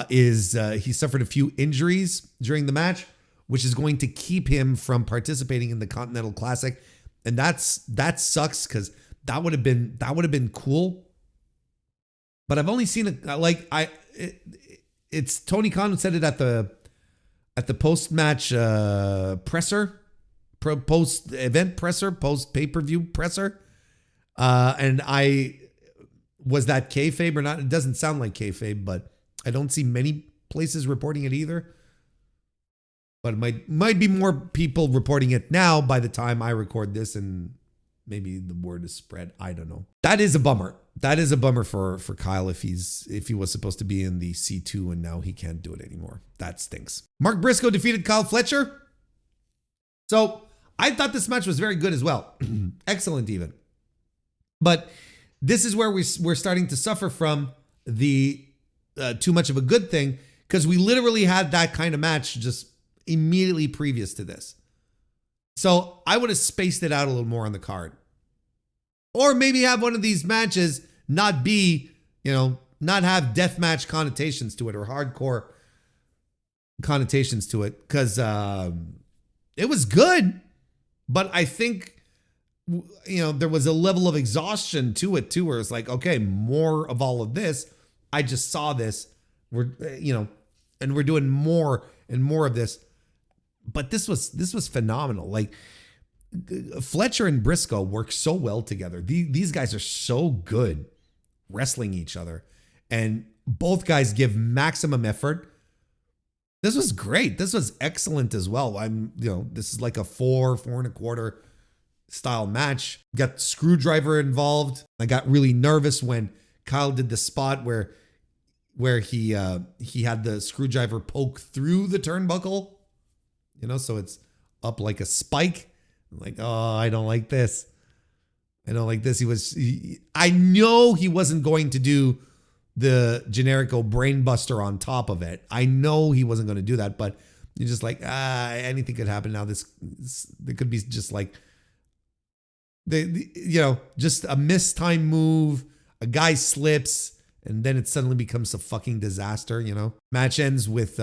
he suffered a few injuries during the match, which is going to keep him from participating in the Continental Classic. And that sucks, because that would have been cool. But I've only seen it it's Tony Khan said it at the post-match presser, post-event presser, post-pay-per-view presser. And was that kayfabe or not? It doesn't sound like kayfabe, but I don't see many places reporting it either. But it might be more people reporting it now by the time I record this, and maybe the word is spread. I don't know. That is a bummer. That is a bummer for Kyle if he was supposed to be in the C2 and now he can't do it anymore. That stinks. Mark Briscoe defeated Kyle Fletcher. So I thought this match was very good as well. Excellent even. But this is where we're starting to suffer from the too much of a good thing, because we literally had that kind of match just immediately previous to this. So I would have spaced it out a little more on the card. Or maybe have one of these matches not be, not have deathmatch connotations to it or hardcore connotations to it, because it was good. But I think, there was a level of exhaustion to it too, where it's like, okay, more of all of this. I just saw this. And we're doing more and more of this. But this was phenomenal. Like, Fletcher and Briscoe work so well together. These guys are so good wrestling each other. And Both guys give maximum effort. This was great. This was excellent as well. This is like a 4.25 style match. Got Screwdriver involved. I got really nervous when Kyle did the spot where he had the screwdriver poke through the turnbuckle. So it's up like a spike. I'm like, oh, I don't like this. I don't like this. I know he wasn't going to do the generico brain buster on top of it. I know he wasn't going to do that, but you're just like, anything could happen now. There could be just like, just a mistimed move. A guy slips, and then it suddenly becomes a fucking disaster. Match ends with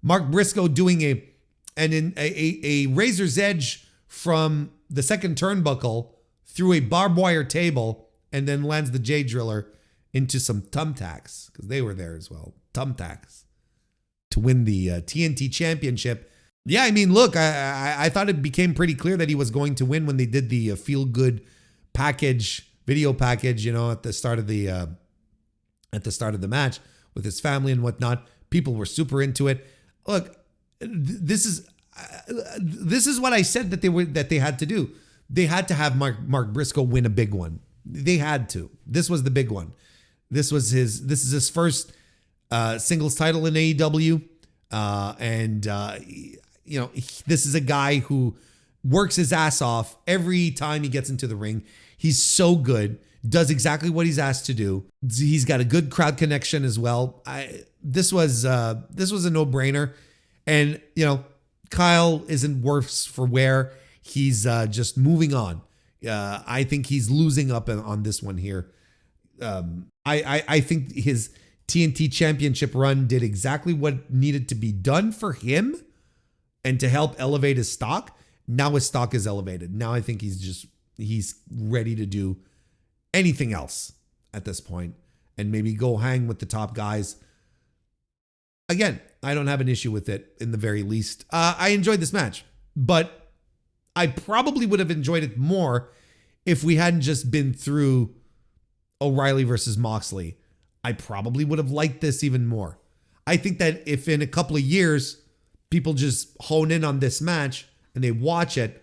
Mark Briscoe doing a razor's edge from the second turnbuckle through a barbed wire table, and then lands the J Driller into some thumbtacks, because they were there as well. Thumbtacks to win the TNT Championship. Yeah, I mean, look, I thought it became pretty clear that he was going to win when they did the feel good video package, at the start of the match with his family and whatnot. People were super into it. Look, this is what I said that they had to do. They had to have Mark Briscoe win a big one. They had to. This was the big one. This is his first singles title in AEW. This is a guy who works his ass off every time he gets into the ring. He's so good, does exactly what he's asked to do. He's got a good crowd connection as well. This was a no-brainer. And, Kyle isn't worse for wear. He's just moving on. I think he's losing up on this one here. I think his TNT Championship run did exactly what needed to be done for him and to help elevate his stock. Now his stock is elevated. Now I think he's ready to do anything else at this point and maybe go hang with the top guys. Again, I don't have an issue with it in the very least. I enjoyed this match, but I probably would have enjoyed it more if we hadn't just been through O'Reilly versus Moxley. I probably would have liked this even more. I think that if in a couple of years, people just hone in on this match and they watch it,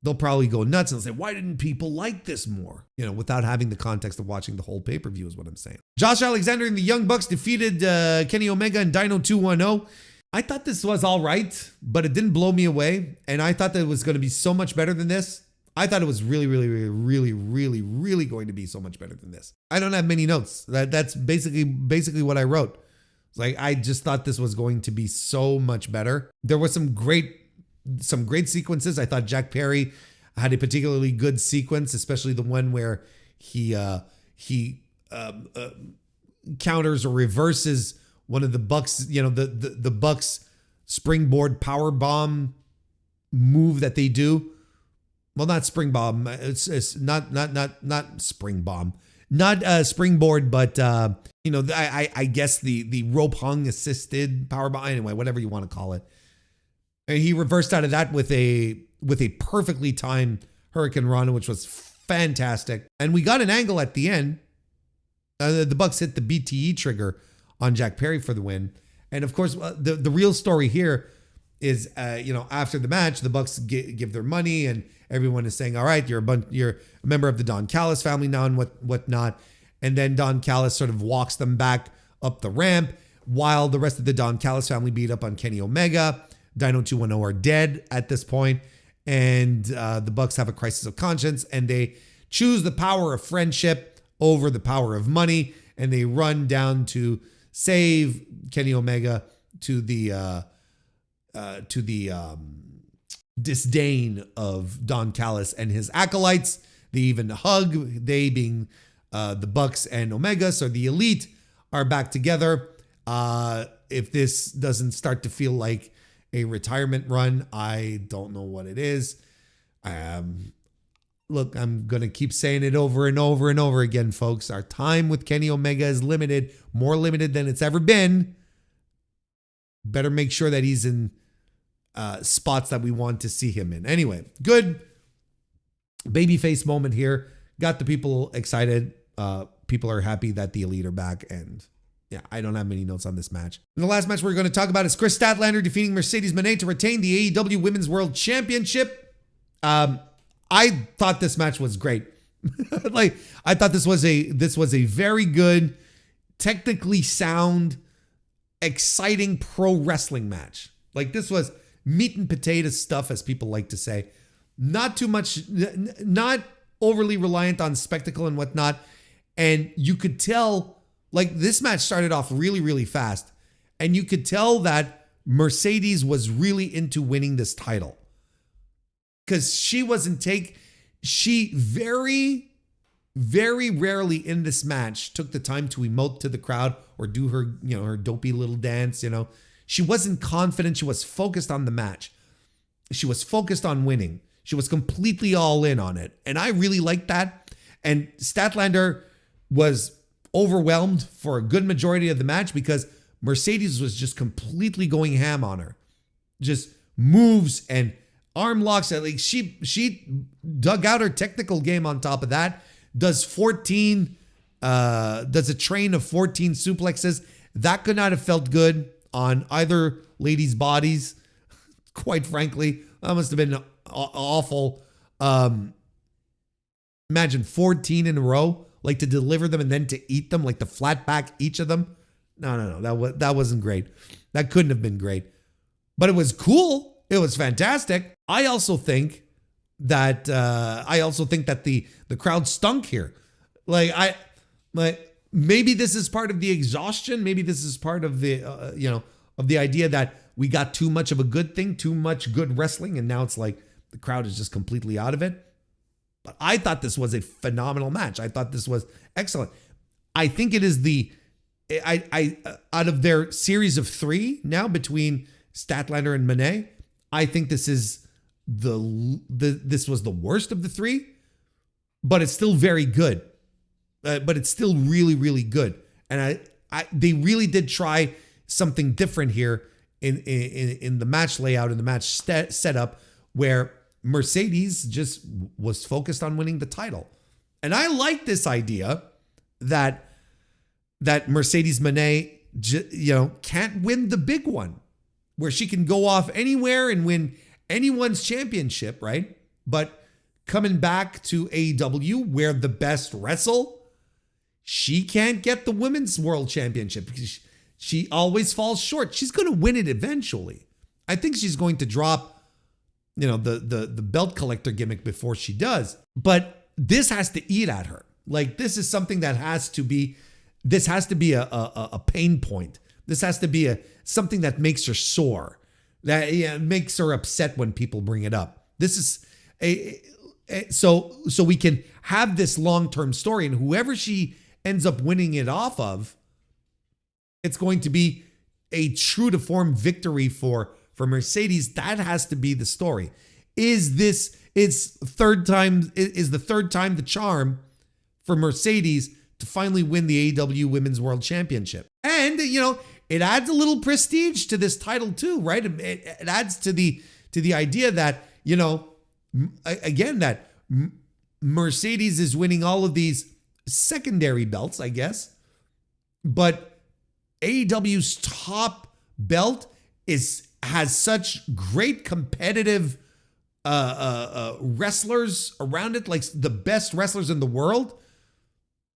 they'll probably go nuts and say, why didn't people like this more? Without having the context of watching the whole pay-per-view is what I'm saying. Josh Alexander and the Young Bucks defeated Kenny Omega and Dino 210. I thought this was all right, but it didn't blow me away. And I thought that it was going to be so much better than this. I thought it was really, really, really, really, really, really going to be so much better than this. I don't have many notes. That's basically what I wrote. It's like, I just thought this was going to be so much better. There were some great sequences. I thought Jack Perry had a particularly good sequence, especially the one where he counters or reverses one of the Bucks, the Bucks springboard power bomb move that they do. Well, not spring bomb. It's not spring bomb. Not springboard, but I guess the rope hung assisted power bomb. Anyway, whatever you want to call it. And he reversed out of that with a perfectly timed Hurricane Rana, which was fantastic. And we got an angle at the end. The Bucks hit the BTE trigger on Jack Perry for the win. And of course, the real story here is, after the match, the Bucks give their money, and everyone is saying, "All right, you're a member of the Don Callis family now, and whatnot." And then Don Callis sort of walks them back up the ramp, while the rest of the Don Callis family beat up on Kenny Omega. Dino 210 are dead at this point, and the Bucks have a crisis of conscience, and they choose the power of friendship over the power of money, and they run down to save Kenny Omega to the disdain of Don Callis and his acolytes. They even hug, they being the Bucks and Omega, so the Elite are back together. If this doesn't start to feel like a retirement run, I don't know what it is. Look, I'm going to keep saying it over and over and over again, folks. Our time with Kenny Omega is limited, more limited than it's ever been. Better make sure that he's in spots that we want to see him in. Anyway, good babyface moment here. Got the people excited. People are happy that the Elite are back, and Yeah, I don't have many notes on this match. And the last match we're going to talk about is Chris Statlander defeating Mercedes Moné to retain the AEW Women's World Championship. I thought this match was great. Like, I thought this was a very good, technically sound, exciting pro wrestling match. Like, this was meat and potato stuff, as people like to say. Not too much, not overly reliant on spectacle and whatnot. And you could tell, like, this match started off really, really fast. And you could tell that Mercedes was really into winning this title. Because she very, very rarely in this match took the time to emote to the crowd or do her, her dopey little dance, She wasn't confident. She was focused on the match. She was focused on winning. She was completely all in on it. And I really liked that. And Statlander was overwhelmed for a good majority of the match because Mercedes was just completely going ham on her. Just moves and arm locks. Like she dug out her technical game on top of that. Does a train of 14 suplexes. That could not have felt good on either lady's bodies. Quite frankly, that must have been awful. Imagine 14 in a row, like to deliver them and then to eat them, like to flat back each of them. No. That wasn't great. That couldn't have been great, but it was cool. It was fantastic. I also think that the crowd stunk here. Maybe this is part of the exhaustion. Maybe this is part of the of the idea that we got too much of a good thing, too much good wrestling, and now it's like the crowd is just completely out of it. But I thought this was a phenomenal match. I thought this was excellent. I think it is out of their series of 3 now between Statlander and Moné, I think this is this was the worst of the 3, but it's still very good. But it's still really, really good. And they really did try something different here in the match layout, in the match setup, where Mercedes just was focused on winning the title. And I like this idea that Mercedes Moné, can't win the big one, where she can go off anywhere and win anyone's championship, right? But coming back to AEW, where the best wrestle, she can't get the women's world championship because she always falls short. She's going to win it eventually. I think she's going to drop, the belt collector gimmick before she does. But this has to eat at her. Like, this is something that has to be a pain point. This has to be something that makes her sore, that makes her upset when people bring it up. This is so we can have this long-term story, and whoever she ends up winning it off of, it's going to be a true to form victory for Mercedes. That has to be the story. Is the third time the charm for Mercedes to finally win the AEW Women's World Championship? And it adds a little prestige to this title too, right? It adds to the idea that again, that Mercedes is winning all of these secondary belts, I guess, but AEW's top belt has such great competitive wrestlers around it, like the best wrestlers in the world,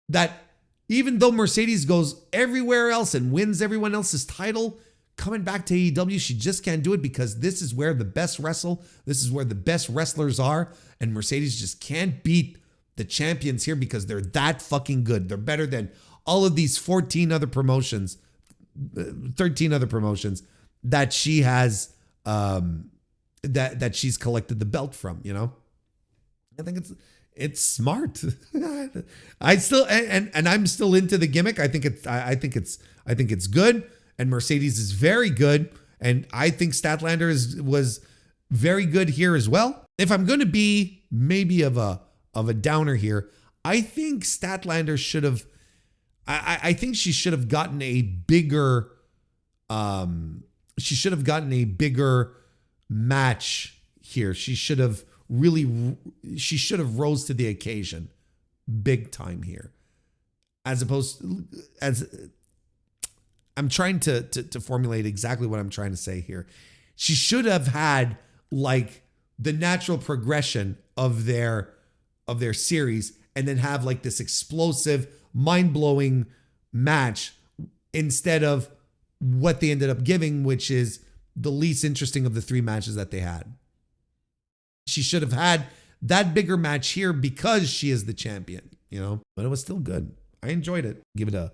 that even though Mercedes goes everywhere else and wins everyone else's title, coming back to AEW, she just can't do it because this is where the best wrestle. This is where the best wrestlers are, and Mercedes just can't beat the champions here because they're that fucking good. They're better than all of these 13 other promotions that she has, that she's collected the belt from. I think it's smart. I'm still into the gimmick. I think it's good, and Mercedes is very good, and I think Statlander was very good here as well. If I'm going to be maybe of a downer here, I think Statlander should have. I think she should have gotten a bigger. She should have gotten a bigger match here. She should have rose to the occasion, big time here, as opposed I'm trying to formulate exactly what I'm trying to say here. She should have had like the natural progression of their series and then have like this explosive, mind-blowing match instead of what they ended up giving, which is the least interesting of the 3 matches that they had. She should have had that bigger match here because she is the champion, you know, but it was still good. I enjoyed it. Give it a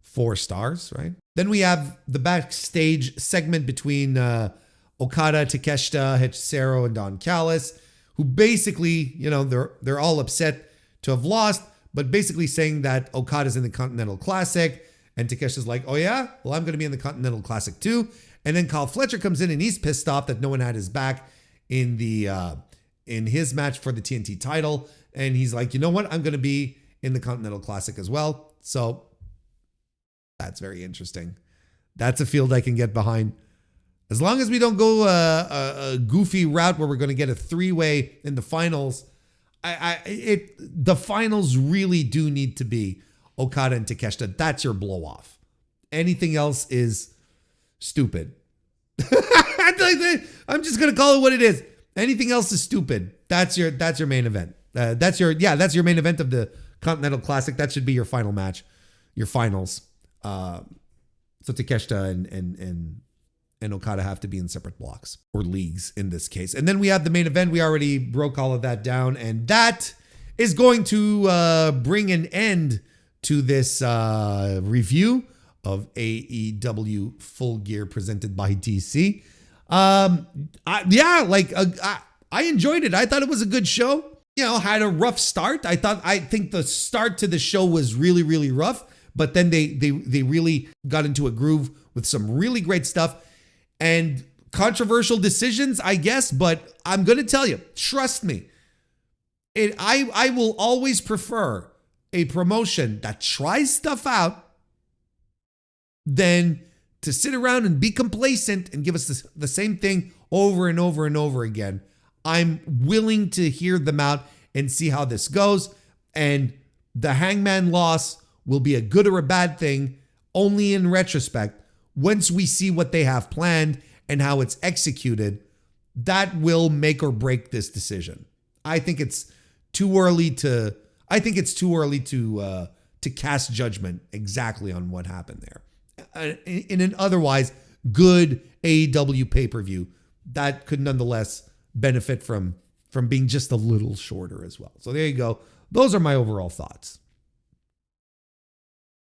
4 stars, right? Then we have the backstage segment between Okada, Takeshita, Hechicero, and Don Callis, who basically, you know, they're all upset to have lost, but basically saying that Okada's in the Continental Classic, and Takeshita's like, oh yeah? Well, I'm going to be in the Continental Classic too. And then Kyle Fletcher comes in and he's pissed off that no one had his back in his match for the TNT title. And he's like, you know what? I'm going to be in the Continental Classic as well. So that's very interesting. That's a field I can get behind. As long as we don't go a goofy route where we're going to get a 3-way in the finals, the finals really do need to be Okada and Takeshita. That's your blow off. Anything else is stupid. I'm just going to call it what it is. Anything else is stupid. That's your main event. That's your main event of the Continental Classic. That should be your final match, your finals. So Takeshita and Okada have to be in separate blocks or leagues in this case. And then we have the main event. We already broke all of that down, and that is going to bring an end to this review of AEW Full Gear presented by DC. I enjoyed it. I thought it was a good show. You know, had a rough start. I think the start to the show was really, really rough, but then they really got into a groove with some really great stuff and controversial decisions, I guess. But I'm going to tell you, trust me, I will always prefer a promotion that tries stuff out than to sit around and be complacent and give us the same thing over and over and over again. I'm willing to hear them out and see how this goes. And the Hangman loss will be a good or a bad thing only in retrospect. Once we see what they have planned and how it's executed, that will make or break this decision. I think it's too early to cast judgment exactly on what happened there. In an otherwise good AEW pay-per-view that could nonetheless benefit from being just a little shorter as well. So there you go. Those are my overall thoughts.